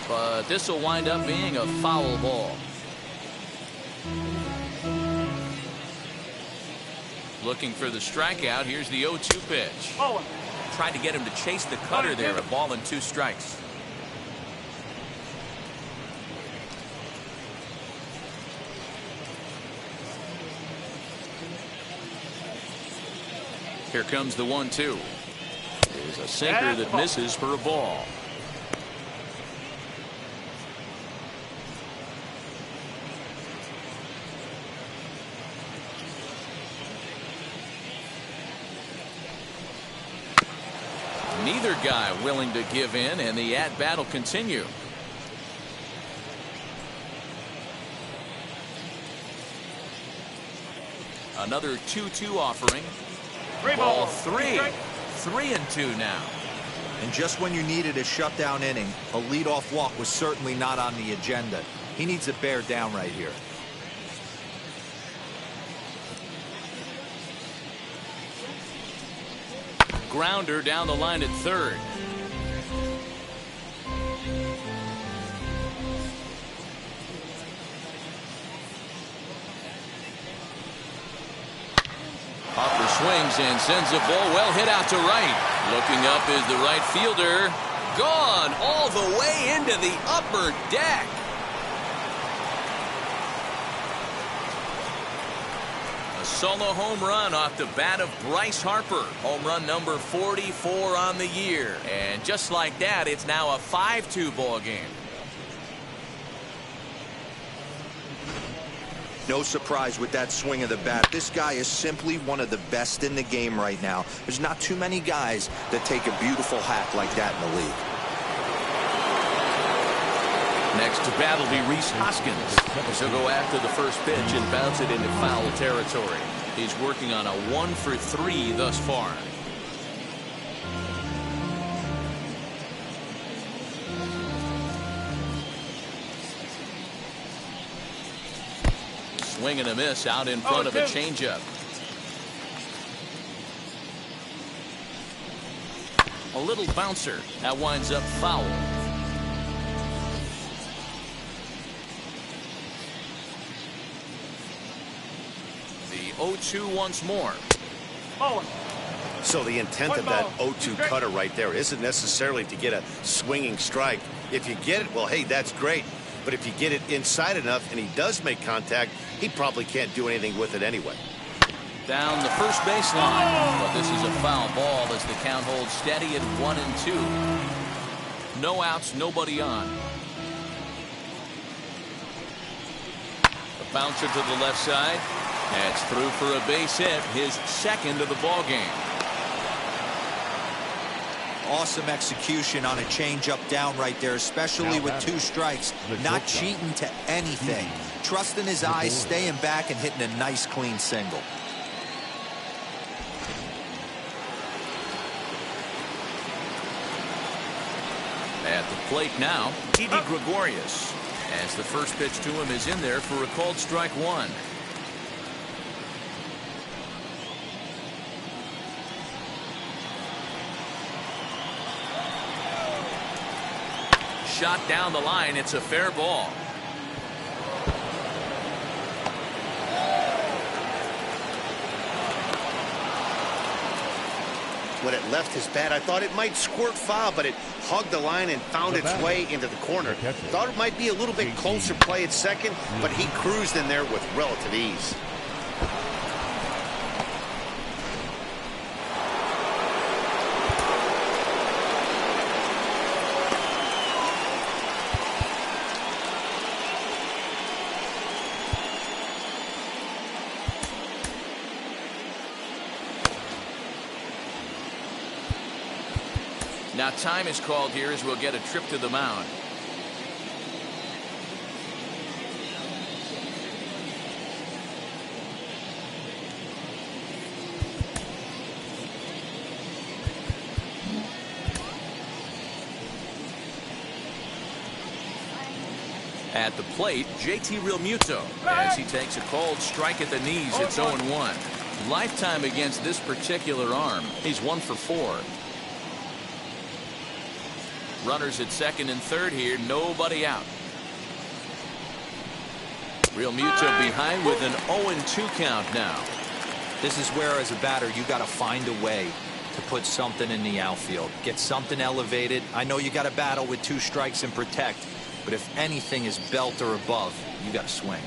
But this will wind up being a foul ball. Looking for the strikeout. Here's the 0-2 pitch. Tried to get him to chase the cutter there. A ball and 2 strikes. Here comes the 1-2. There's a sinker that misses for a ball. Neither guy willing to give in, and the at-bat will continue. Another 2-2 offering. Ball 3. 3-2 now. And just when you needed a shutdown inning, a leadoff walk was certainly not on the agenda. He needs to bear down right here. Grounder down the line at third. Harper swings and sends a ball well hit out to right. Looking up is the right fielder. Gone all the way into the upper deck. A solo home run off the bat of Bryce Harper. Home run number 44 on the year. And just like that, it's now a 5-2 ball game. No surprise with that swing of the bat. This guy is simply one of the best in the game right now. There's not too many guys that take a beautiful hack like that in the league. Next to bat will be Rhys Hoskins. He'll go after the first pitch and bounce it into foul territory. He's working on a 1 for 3 thus far. Swing and a miss out in front of a changeup. A little bouncer. That winds up foul. The 0-2 once more. So the intent of that 0-2 cutter right there isn't necessarily to get a swinging strike. If you get it, well, hey, that's great. But if you get it inside enough and he does make contact, he probably can't do anything with it anyway. Down the first baseline. But this is a foul ball as the count holds steady at 1-2. No outs, nobody on. The Bouncer to the left side. That's through for a base hit, his second of the ball game. Awesome execution on a changeup down right there, especially with 2 strikes. Not cheating to anything. Trusting his eyes, staying back, and hitting a nice clean single. At the plate now, Didi Gregorius. As the first pitch to him is in there for a called strike 1. Shot down the line. It's a fair ball. When it left his bat, I thought it might squirt foul, but it hugged the line and found its way into the corner. Thought it might be a little bit closer play at second, but he cruised in there with relative ease. Now time is called here as we'll get a trip to the mound. At the plate, JT Realmuto as he takes a cold strike at the knees. It's 0-1. Lifetime against this particular arm. He's 1 for 4. Runners at second and third here. Nobody out. Realmuto behind with an 0-2 count now. This is where, as a batter, you got to find a way to put something in the outfield. Get something elevated. I know you got to battle with 2 strikes and protect, but if anything is belt or above, you got to swing.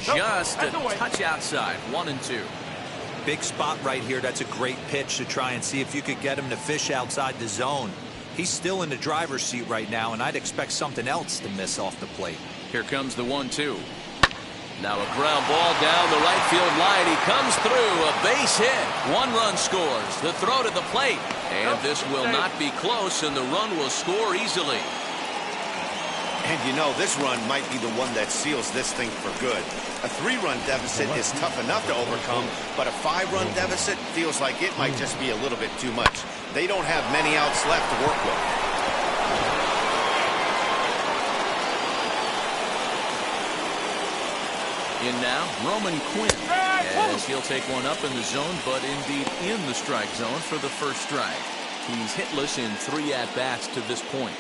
Just a touch outside. 1-2. Big spot right here. That's a great pitch to try and see if you could get him to fish outside the zone. He's still in the driver's seat right now, and I'd expect something else to miss off the plate. Here comes the 1-2. Now a ground ball down the right field line. He comes through. A base hit. 1 run scores. The throw to the plate. And this will not be close, and the run will score easily. And you know, this run might be the one that seals this thing for good. A 3-run deficit is tough enough to overcome, but a 5-run deficit feels like it might just be a little bit too much. They don't have many outs left to work with. In now, Roman Quinn, as he'll take one up in the zone, but indeed in the strike zone for the first strike. He's hitless in 3 at-bats to this point.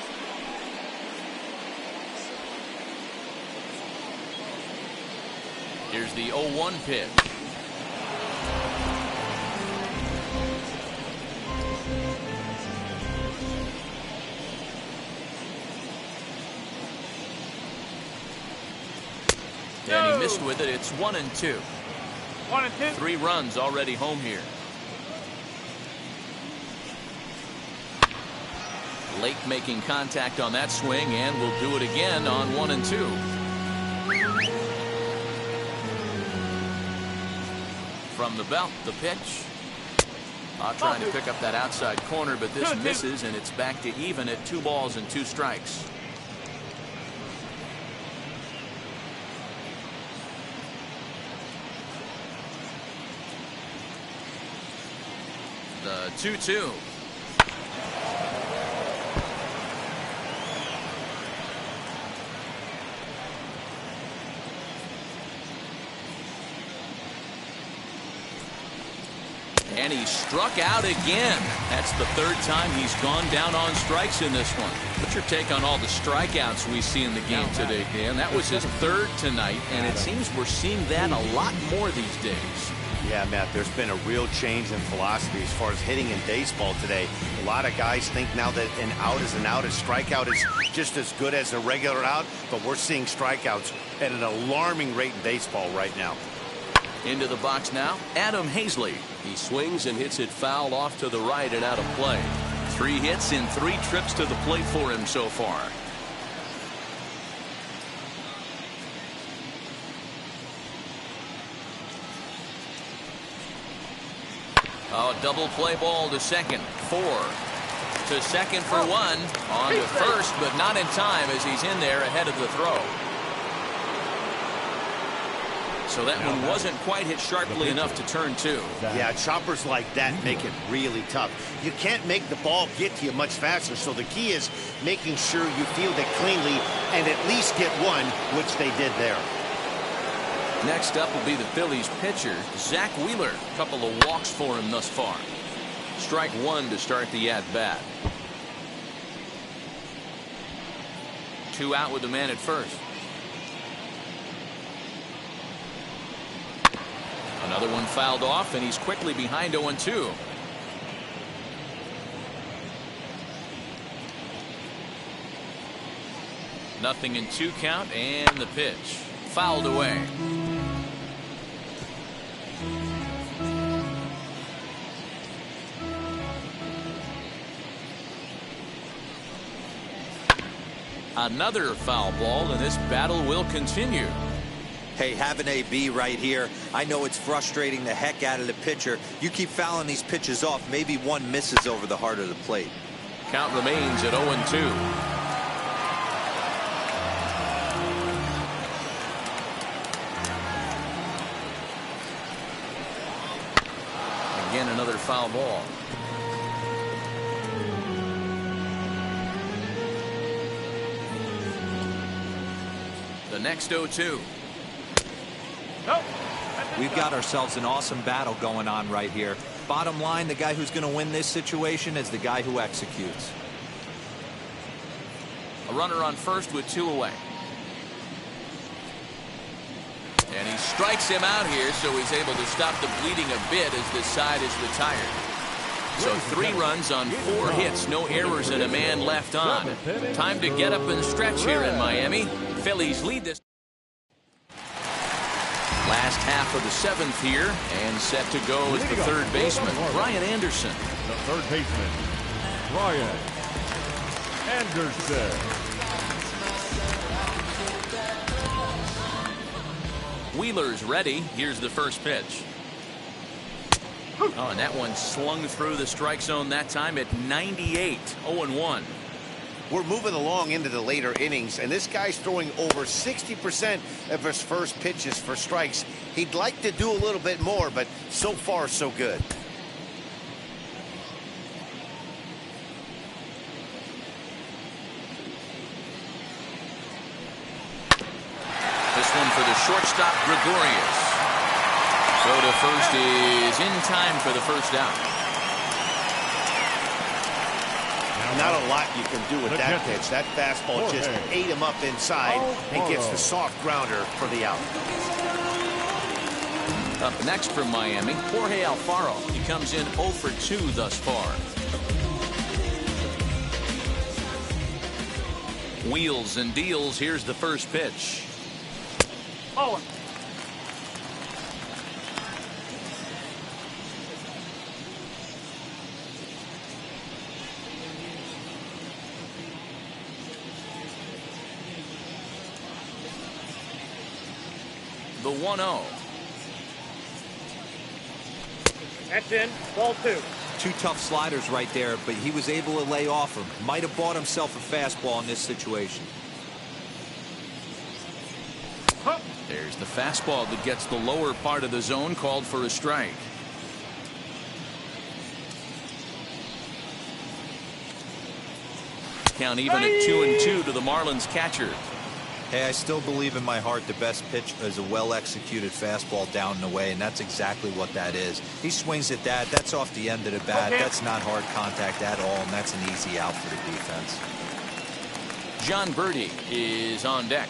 Here's the 0-1 pitch. And he missed with it. It's 1-2. 1-2. 3 runs already home here. Lake making contact on that swing, and will do it again on 1-2. From the belt, the pitch. Trying to pick up that outside corner, but this misses, and it's back to even at 2 balls and 2 strikes. The 2-2. And he struck out again. That's the 3rd time he's gone down on strikes in this one. What's your take on all the strikeouts we see in the game today, Dan? That was his 3rd tonight, and it seems we're seeing that a lot more these days. Yeah, Matt, there's been a real change in philosophy as far as hitting in baseball today. A lot of guys think now that an out is an out. A strikeout is just as good as a regular out, but we're seeing strikeouts at an alarming rate in baseball right now. Into the box now, Adam Hazley. He swings and hits it foul off to the right and out of play. 3 hits in 3 trips to the plate for him so far. Oh, double play ball to second. 4 to second for 1. On to first, but not in time as he's in there ahead of the throw. So that one wasn't quite hit sharply enough to turn 2. Yeah, choppers like that make it really tough. You can't make the ball get to you much faster, so the key is making sure you field it cleanly and at least get one, which they did there. Next up will be the Phillies pitcher, Zach Wheeler. A couple of walks for him thus far. Strike 1 to start the at-bat. 2 out with the man at first. Another one fouled off, and he's quickly behind 0-2. Nothing in 2 count, and the pitch fouled away. Another foul ball, and this battle will continue. Hey, have an AB right here. I know it's frustrating the heck out of the pitcher. You keep fouling these pitches off, maybe one misses over the heart of the plate. Count remains at 0-2. Again, another foul ball. The next 0-2. We've got ourselves an awesome battle going on right here. Bottom line, the guy who's going to win this situation is the guy who executes. A runner on first with 2 away. And he strikes him out here, so he's able to stop the bleeding a bit as this side is retired. So 3 runs on 4 hits, no errors, and a man left on. Time to get up and stretch here in Miami. Phillies lead this. Last half of the 7th here, and set to go is the third baseman, Brian Anderson. The third baseman, Brian Anderson. Wheeler's ready. Here's the first pitch. Oh, and that one slung through the strike zone that time at 98. 0-1. We're moving along into the later innings, and this guy's throwing over 60% of his first pitches for strikes. He'd like to do a little bit more, but so far, so good. This one for the shortstop, Gregorius. Throw to first is in time for the first out. Not a lot you can do with that pitch. That fastball just ate him up inside and gets the soft grounder for the out. Up next from Miami, Jorge Alfaro. He comes in 0 for 2 thus far. Wheels and deals. Here's the first pitch. Oh. The 1-0. That's in. Ball 2. 2 tough sliders right there, but he was able to lay off him. Might have bought himself a fastball in this situation. There's the fastball that gets the lower part of the zone, called for a strike. Count even at 2-2 to the Marlins catcher. Hey, I still believe in my heart the best pitch is a well-executed fastball down and away, and that's exactly what that is. He swings at that. That's off the end of the bat. That's not hard contact at all, and that's an easy out for the defense. John Birdie is on deck.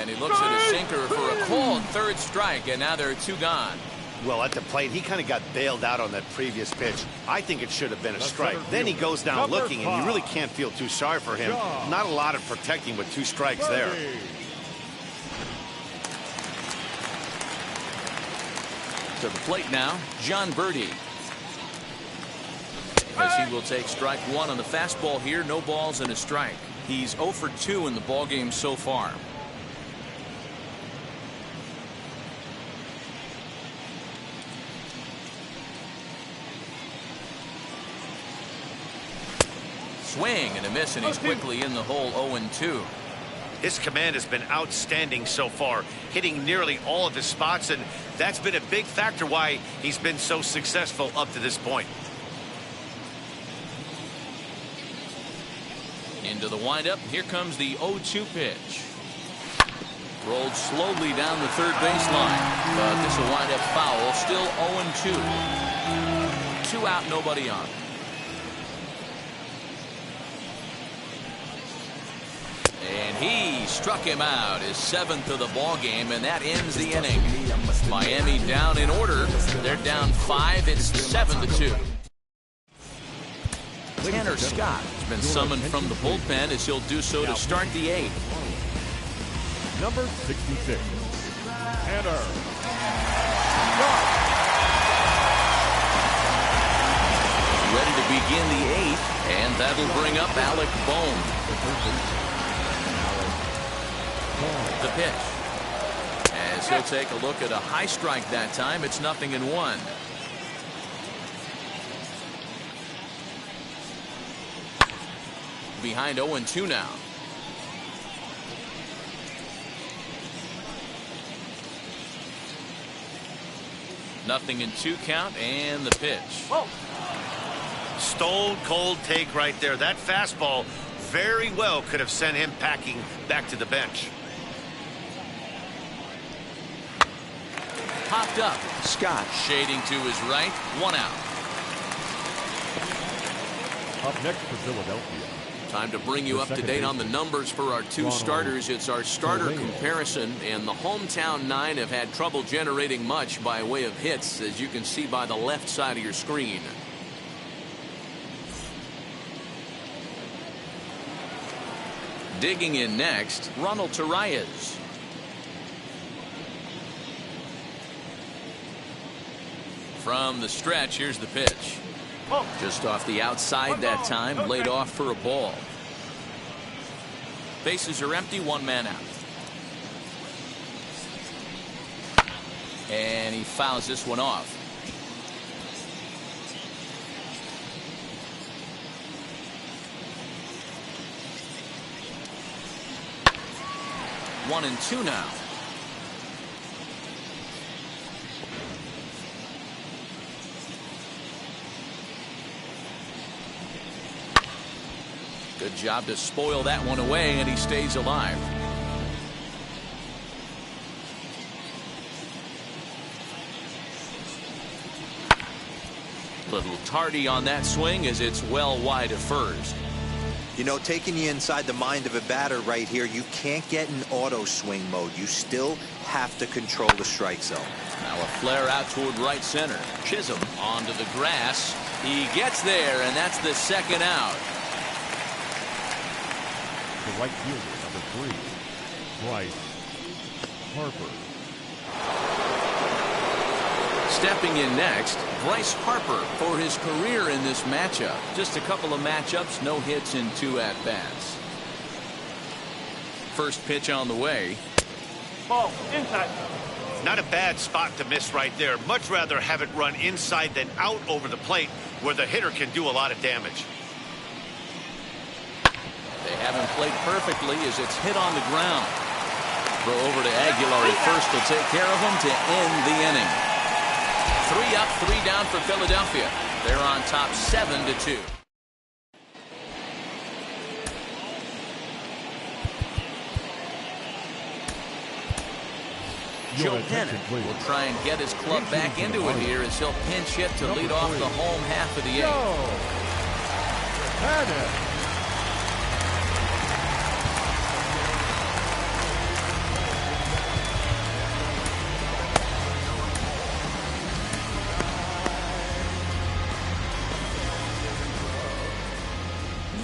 And he looks at a sinker for a called third strike, and now there are 2 gone. Well, at the plate, he kind of got bailed out on that previous pitch. I think it should have been a strike. Then he goes down looking, and you really can't feel too sorry for him. Not a lot of protecting with 2 strikes there. To the plate now, John Birdie. As he will take strike 1 on the fastball here. No balls and a strike. He's 0 for 2 in the ballgame so far. Swing and a miss, and he's quickly in the hole. 0-2. His command has been outstanding so far, hitting nearly all of his spots, and that's been a big factor why he's been so successful up to this point. Into the windup. Here comes the 0-2 pitch. Rolled slowly down the third baseline, but this will wind up foul. Still 0-2. 2 out, nobody on. And he struck him out, his 7th of the ball game, and that ends the inning. Miami down in order. They're down 5. It's 7-2. Tanner Scott has been summoned from the bullpen as he'll do so to start the 8th. Number 66, Tanner Scott. Ready to begin the 8th, and that'll bring up Alec Bohm. The pitch. As he'll take a look at a high strike that time, it's 0-1. Behind 0-2 now. Nothing in 2 count, and the pitch. Whoa. Stone cold take right there. That fastball very well could have sent him packing back to the bench. Popped up. Scott shading to his right. 1 out. Up next for Philadelphia. Time to bring you up to date on the numbers for our 2 starters. It's our starter comparison, and the hometown 9 have had trouble generating much by way of hits, as you can see by the left side of your screen. Digging in next, Ronald Torreyes. From the stretch, here's the pitch. Just off the outside that time, laid off for a ball. Bases are empty, 1 man out. And he fouls this one off. One and 2 now. Good job to spoil that one away, and he stays alive. Little tardy on that swing as it's well wide of first. You know, taking you inside the mind of a batter right here, you can't get in auto swing mode. You still have to control the strike zone. Now a flare out toward right center. Chisholm onto the grass. He gets there, and that's the 2nd out. The right fielder, number 3, Bryce Harper. Stepping in next, Bryce Harper for his career in this matchup. Just a couple of matchups, no hits in 2 at-bats. First pitch on the way. Ball, inside. Not a bad spot to miss right there. Much rather have it run inside than out over the plate, where the hitter can do a lot of damage. They haven't played perfectly as it's hit on the ground. Throw over to Aguilar at first will take care of him to end the inning. 3 up, 3 down for Philadelphia. They're on top 7-2. Joe Dennett will try and get his club back into it here as he'll pinch hit to lead off the home half of the 8th.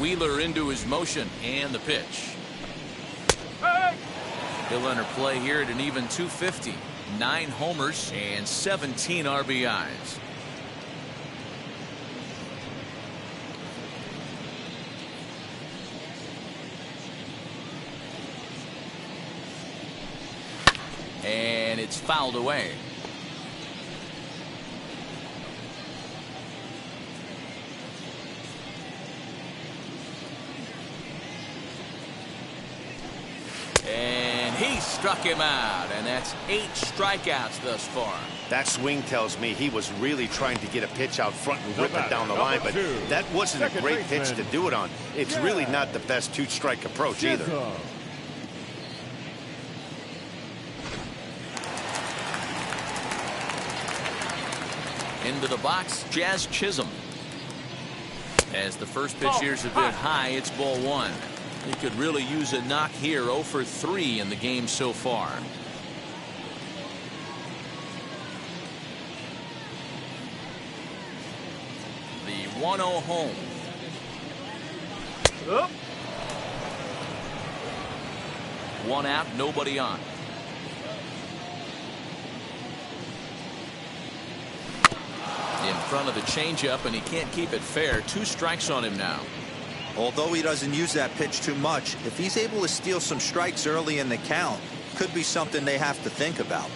Wheeler into his motion, and the pitch. He'll enter play here at an even 250. 9 homers and 17 RBIs. it's fouled away. And he struck him out, and that's 8 strikeouts thus far. That swing tells me he was really trying to get a pitch out front and rip it down the line, but that wasn't a great pitch to do it on. It's really not the best 2-strike approach either. Into the box, Jazz Chisholm. As the first pitch here's a bit high, it's ball 1. He could really use a knock here. 0 for 3 in the game so far. The 1-0 home. Up. 1 out, nobody on. In front of the changeup, and he can't keep it fair. 2 strikes on him now. Although he doesn't use that pitch too much, if he's able to steal some strikes early in the count, could be something they have to think about.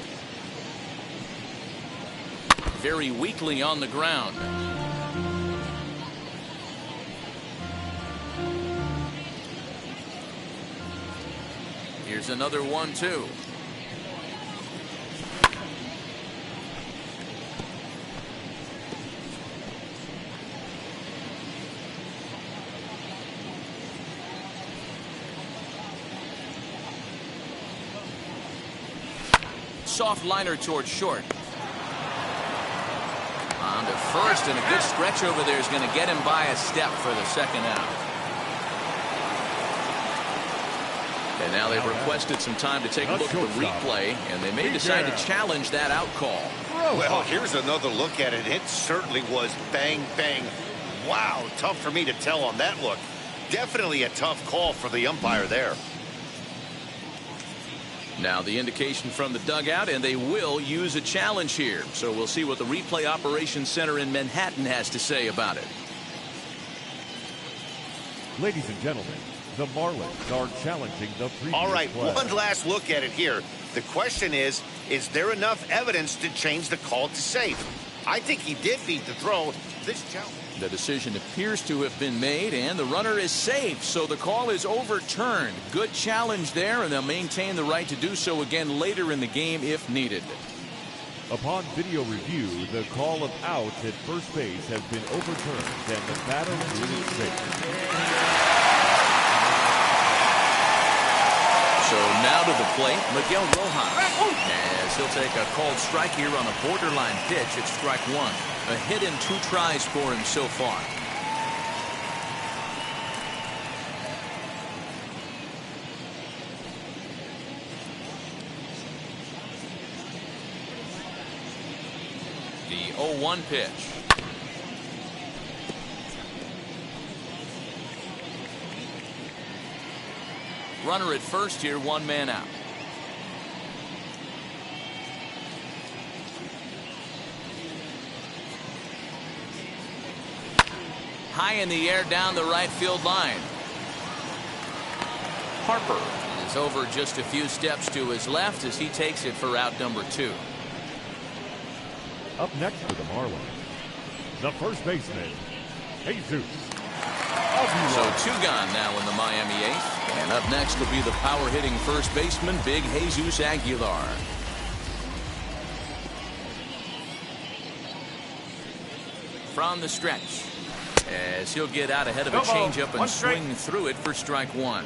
Very weakly on the ground. Here's another 1-2. Soft liner towards short. On to first, and a good stretch over there is going to get him by a step for the second out. And now they've requested some time to take a look at the replay, and they may decide to challenge that out call. Well, here's another look at it. It certainly was bang, bang. Wow, tough for me to tell on that look. Definitely a tough call for the umpire there. Now the indication from the dugout, and they will use a challenge here. So we'll see what the replay operations center in Manhattan has to say about it. Ladies and gentlemen, the Marlins are challenging the previous All right, play. one last look at it here. The question is there enough evidence to change the call to safe? I think he did beat the throw. This challenge. The decision appears to have been made, and the runner is safe, so the call is overturned. Good challenge there, and they'll maintain the right to do so again later in the game if needed. Upon video review, the call of out at first base has been overturned, and the batter is safe. So now to the plate, Miguel Rojas, as he'll take a called strike here on a borderline pitch at strike 1. A hit in 2 tries for him so far. The 0-1 pitch. Runner at first here, 1 man out. High in the air down the right field line. Harper is over just a few steps to his left as he takes it for out number 2. Up next for the Marlins, the first baseman, Jesus. So 2 gone now in the Miami 8th. And up next will be the power-hitting first baseman, Big Jesus Aguilar. From the stretch, as he'll get out ahead of a changeup and swing through it for strike 1.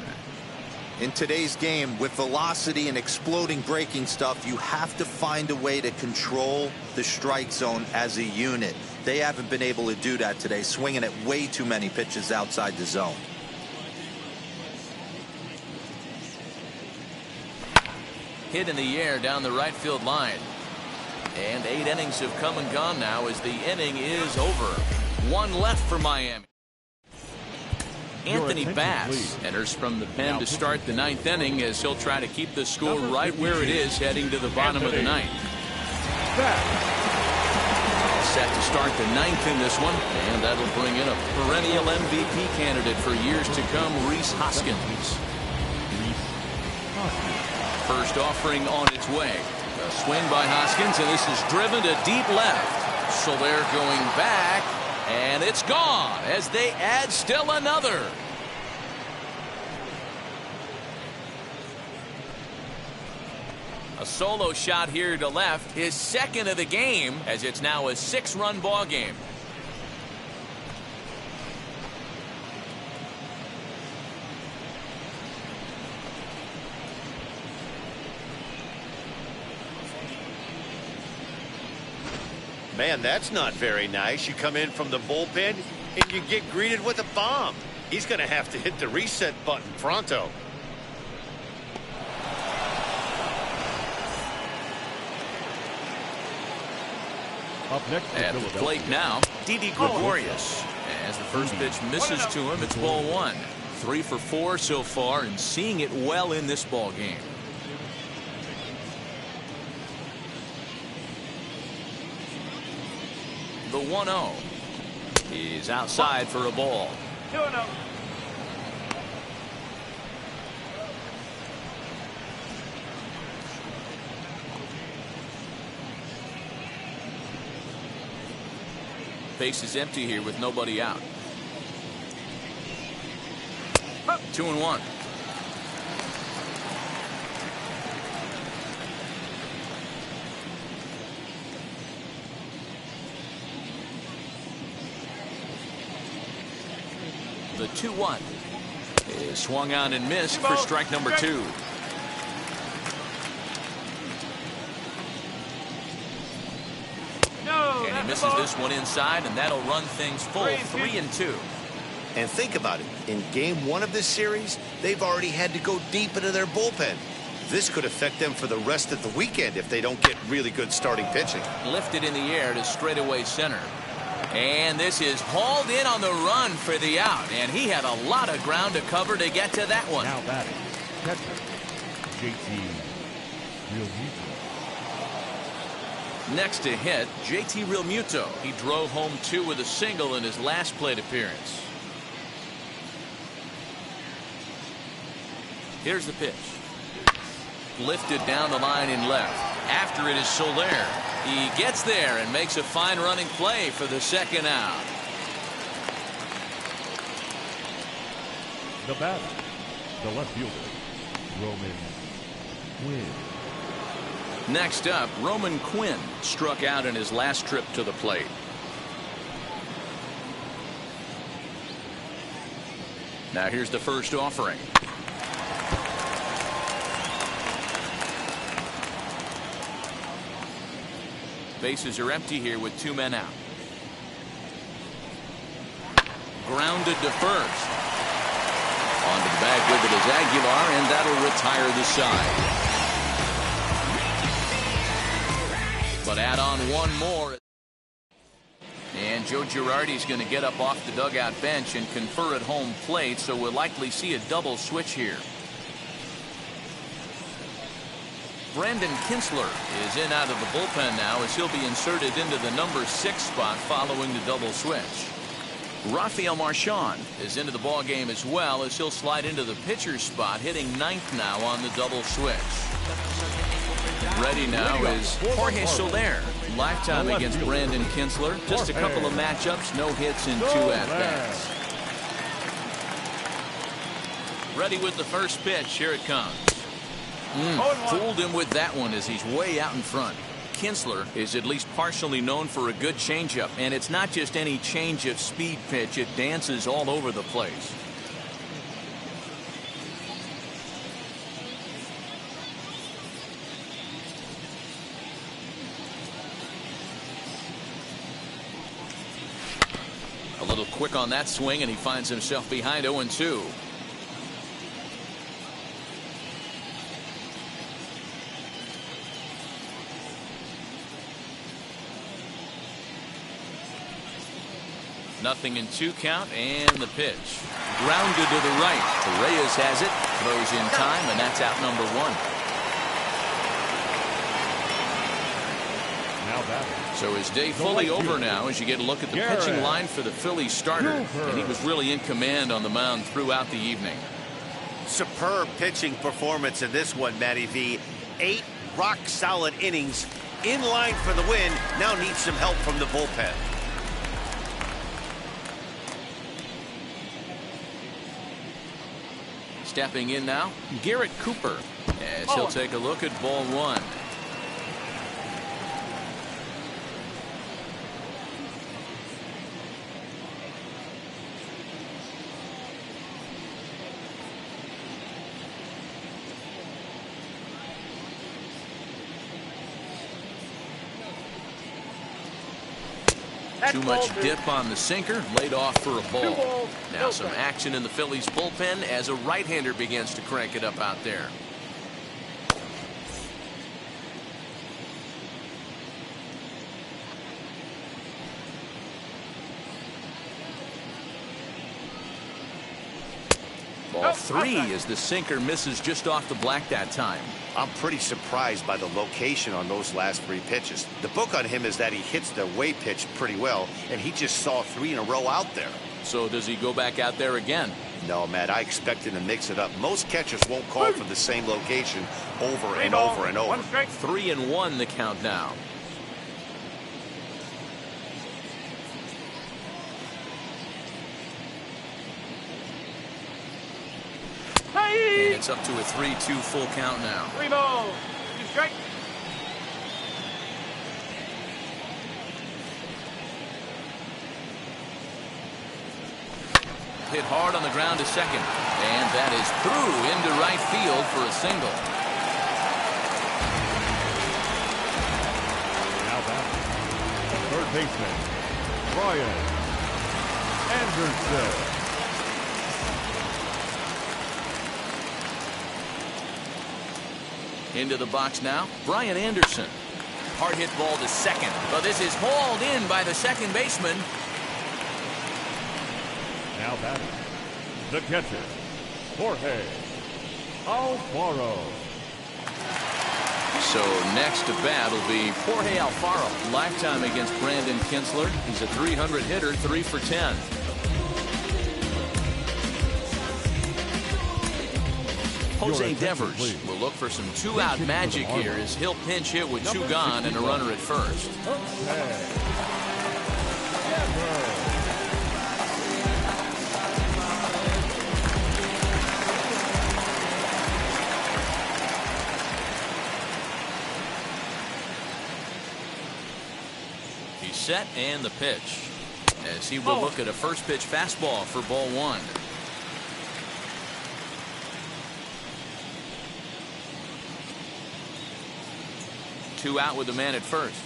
In today's game, with velocity and exploding breaking stuff, you have to find a way to control the strike zone as a unit. They haven't been able to do that today, swinging at way too many pitches outside the zone. Hit in the air down the right field line. And 8 innings have come and gone now as the inning is over. 1 left for Miami. Anthony Bass enters from the pen to start the 9th inning as he'll try to keep the score right where it is heading to the bottom of the 9th. Set to start the 9th in this one, and that'll bring in a perennial MVP candidate for years to come, Rhys Hoskins. First offering on its way. A swing by Hoskins, and this is driven to deep left. Soler going back, and it's gone as they add still another. A solo shot here to left, his second of the game, as it's now a 6-run ball game. Man, that's not very nice. You come in from the bullpen and you get greeted with a bomb. He's going to have to hit the reset button pronto. Up next at the plate now, Didi Gregorius. As the first pitch misses to him, it's ball 1. 3 for 4 so far, and seeing it well in this ball game. The 1-0 is outside for a ball. 2-0. Base is empty here with nobody out. 2-1. The 2-1 is swung on and missed for strike number 2. And he misses this one inside, and that'll run things full 3-2. And think about it. In game 1 of this series, they've already had to go deep into their bullpen. This could affect them for the rest of the weekend if they don't get really good starting pitching. Lifted in the air to straightaway center. And this is hauled in on the run for the out. And he had a lot of ground to cover to get to that one. Now batting, catcher, JT Realmuto. Next to hit, JT Realmuto. He drove home 2 with a single in his last plate appearance. Here's the pitch. Lifted down the line in left. After it is Soler. He gets there and makes a fine running play for the second out. The batter, the left fielder, Roman Quinn. Next up, Roman Quinn struck out in his last trip to the plate. Now here's the first offering. Bases are empty here with 2 men out. Grounded to first. Onto the bag with it is Aguilar, and that'll retire the side. But add on one more. And Joe Girardi's going to get up off the dugout bench and confer at home plate, so we'll likely see a double switch here. Brandon Kinsler is in out of the bullpen now as he'll be inserted into the number 6 spot following the double switch. Rafael Marchand is into the ball game as well as he'll slide into the pitcher's spot, hitting 9th now on the double switch. Ready now is Jorge Soler. Lifetime against Brandon Kinsler. Just a couple of matchups, no hits in 2 at-bats. Ready with the first pitch. Here it comes. Fooled him with that one as he's way out in front. Kinsler is at least partially known for a good changeup, and it's not just any change of speed pitch. It dances all over the place. A little quick on that swing, and he finds himself behind 0-2. Nothing in 2 count, and the pitch. Grounded to the right. Reyes has it. Throws in time, and that's out number 1. Now batting. So his day fully over now as you get a look at the pitching line for the Phillies starter. And he was really in command on the mound throughout the evening. Superb pitching performance in this one, Matty V. 8 rock-solid innings, in line for the win, now needs some help from the bullpen. Stepping in now, Garrett Cooper, as he'll take a look at ball one. Too much dip on the sinker, laid off for a ball. Now some action in the Phillies bullpen as a right-hander begins to crank it up out there. Ball three as the sinker misses just off the black that time. I'm pretty surprised by the location on those last three pitches. The book on him is that he hits the away pitch pretty well, and he just saw three in a row out there. So does he go back out there again? No, Matt, I expect him to mix it up. Most catchers won't call for the same location over and over and over. 3-1 the count now. And it's up to a 3-2 full count now. 3 balls, 2 strikes. Hit hard on the ground to second. And that is through into right field for a single. Now back, third baseman, Brian Anderson. Into the box now, Brian Anderson. Hard hit ball to second, but this is hauled in by the second baseman. Now batting, the catcher, Jorge Alfaro. So next to bat will be Jorge Alfaro. Lifetime against Brandon Kinsler. He's a 300 hitter, 3 for 10. Jose Devers will look for some two-out magic here as he'll pinch hit with 2 gone and a runner at first. He's set and the pitch as he will look at a first pitch fastball for ball 1. Two out with the man at first.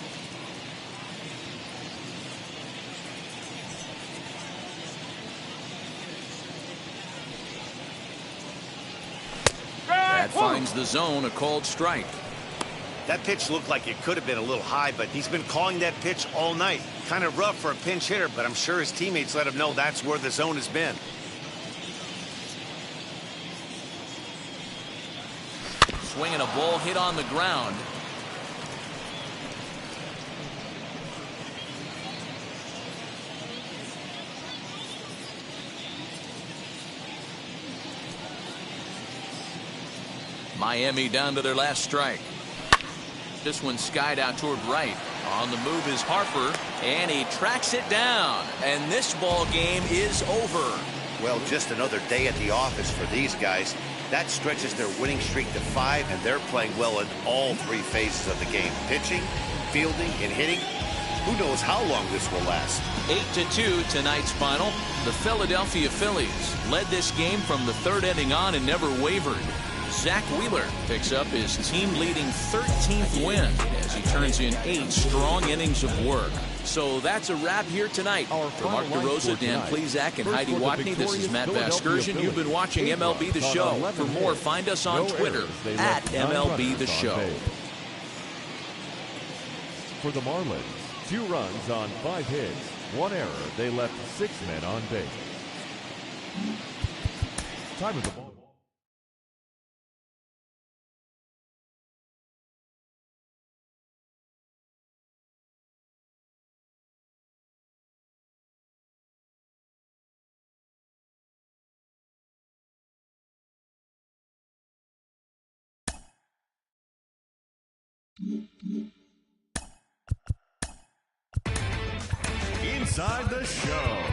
That finds the zone, a called strike. That pitch looked like it could have been a little high, but he's been calling that pitch all night. Kind of rough for a pinch hitter, but I'm sure his teammates let him know that's where the zone has been. Swinging a ball hit on the ground. Miami down to their last strike. This one skied out toward right. On the move is Harper, and he tracks it down. And this ball game is over. Well, just another day at the office for these guys. That stretches their winning streak to 5, and they're playing well in all 3 phases of the game. Pitching, fielding, and hitting. Who knows how long this will last. 8-2 tonight's final. The Philadelphia Phillies led this game from the 3rd inning on and never wavered. Zach Wheeler picks up his team-leading 13th win as he turns in 8 strong innings of work. So that's a wrap here tonight. For Mark DeRosa, Dan Plezak, and Heidi Watney, this is Matt Vasgersian. You've been watching MLB The Show. For more, find us on Twitter at MLB The Show. For the Marlins, 2 runs on 5 hits, 1 error. They left 6 men on base. Time of the ball. Inside the show.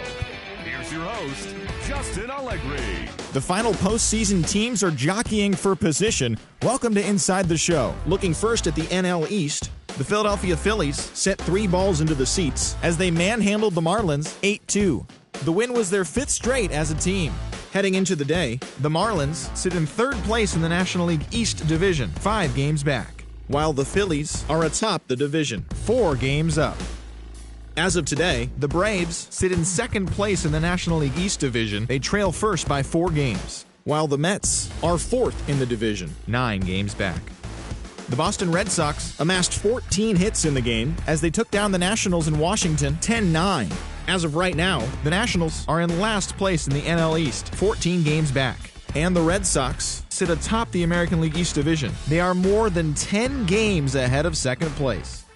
Here's your host, Justin Allegri. The final postseason teams are jockeying for position. Welcome to Inside the Show. Looking first at the NL East, the Philadelphia Phillies sent 3 balls into the seats as they manhandled the Marlins 8-2. The win was their 5th straight as a team. Heading into the day, the Marlins sit in 3rd place in the National League East Division, 5 games back, while the Phillies are atop the division, 4 games up. As of today, the Braves sit in 2nd place in the National League East Division. They trail first by 4 games, while the Mets are 4th in the division, 9 games back. The Boston Red Sox amassed 14 hits in the game as they took down the Nationals in Washington 10-9. As of right now, the Nationals are in last place in the NL East, 14 games back. And the Red Sox sit atop the American League East Division. They are more than 10 games ahead of 2nd place.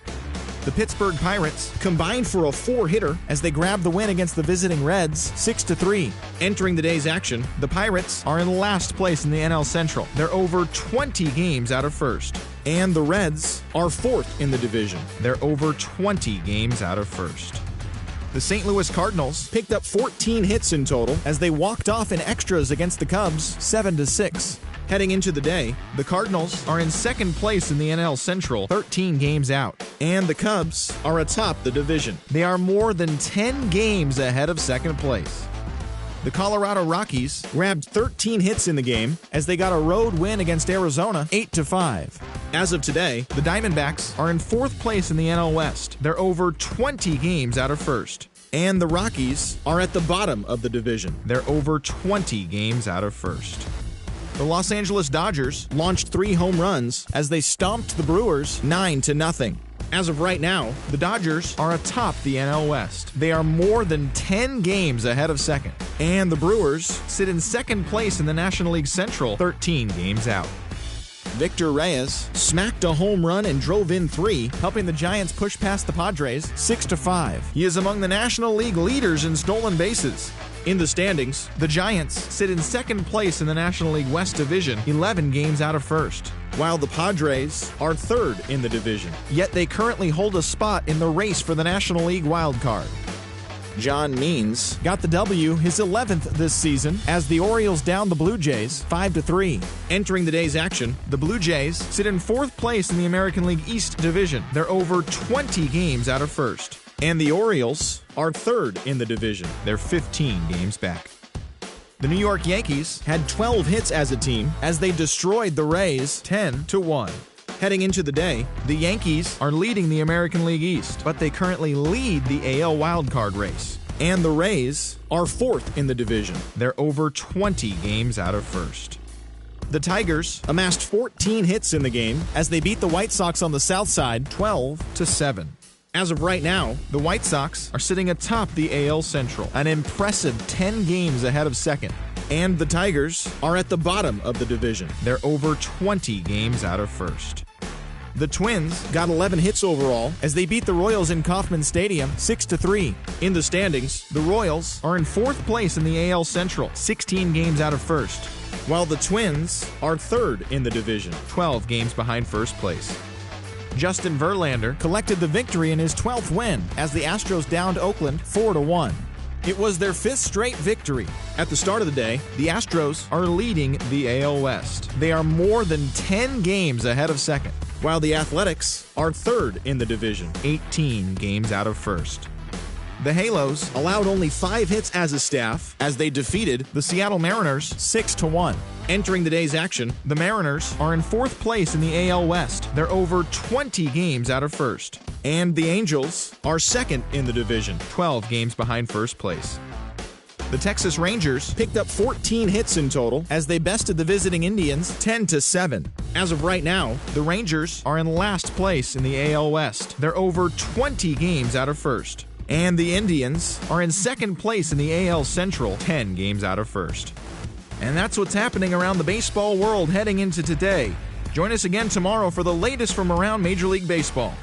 The Pittsburgh Pirates combined for a 4-hitter as they grab the win against the visiting Reds 6-3. Entering the day's action, the Pirates are in last place in the NL Central. They're over 20 games out of 1st. And the Reds are 4th in the division. They're over 20 games out of 1st. The St. Louis Cardinals picked up 14 hits in total as they walked off in extras against the Cubs 7-6. Heading into the day, the Cardinals are in 2nd place in the NL Central, 13 games out. And the Cubs are atop the division. They are more than 10 games ahead of 2nd place. The Colorado Rockies grabbed 13 hits in the game as they got a road win against Arizona 8-5. As of today, the Diamondbacks are in 4th place in the NL West. They're over 20 games out of 1st. And the Rockies are at the bottom of the division. They're over 20 games out of 1st. The Los Angeles Dodgers launched 3 home runs as they stomped the Brewers 9-0. As of right now, the Dodgers are atop the NL West. They are more than 10 games ahead of 2nd. And the Brewers sit in 2nd place in the National League Central, 13 games out. Victor Reyes smacked a home run and drove in 3, helping the Giants push past the Padres 6-5. He is among the National League leaders in stolen bases. In the standings, the Giants sit in 2nd place in the National League West Division, 11 games out of 1st, while the Padres are 3rd in the division, yet they currently hold a spot in the race for the National League wild card. John Means got the W, his 11th this season, as the Orioles downed the Blue Jays 5-3. Entering the day's action, the Blue Jays sit in 4th place in the American League East Division. They're over 20 games out of 1st. And the Orioles are 3rd in the division. They're 15 games back. The New York Yankees had 12 hits as a team as they destroyed the Rays 10-1. Heading into the day, the Yankees are leading the American League East, but they currently lead the AL wildcard race. And the Rays are 4th in the division. They're over 20 games out of 1st. The Tigers amassed 14 hits in the game as they beat the White Sox on the south side 12-7. As of right now, the White Sox are sitting atop the AL Central, an impressive 10 games ahead of 2nd. And the Tigers are at the bottom of the division. They're over 20 games out of 1st. The Twins got 11 hits overall as they beat the Royals in Kauffman Stadium 6-3. In the standings, the Royals are in 4th place in the AL Central, 16 games out of 1st, while the Twins are 3rd in the division, 12 games behind 1st place. Justin Verlander collected the victory in his 12th win as the Astros downed Oakland 4-1. It was their 5th straight victory. At the start of the day, the Astros are leading the AL West. They are more than 10 games ahead of 2nd, while the Athletics are 3rd in the division, 18 games out of 1st. The Halos allowed only 5 hits as a staff as they defeated the Seattle Mariners 6-1. Entering the day's action, the Mariners are in 4th place in the AL West. They're over 20 games out of 1st. And the Angels are 2nd in the division, 12 games behind 1st place. The Texas Rangers picked up 14 hits in total as they bested the visiting Indians 10-7. As of right now, the Rangers are in last place in the AL West. They're over 20 games out of 1st. And the Indians are in 2nd place in the AL Central, 10 games out of 1st. And that's what's happening around the baseball world heading into today. Join us again tomorrow for the latest from around Major League Baseball.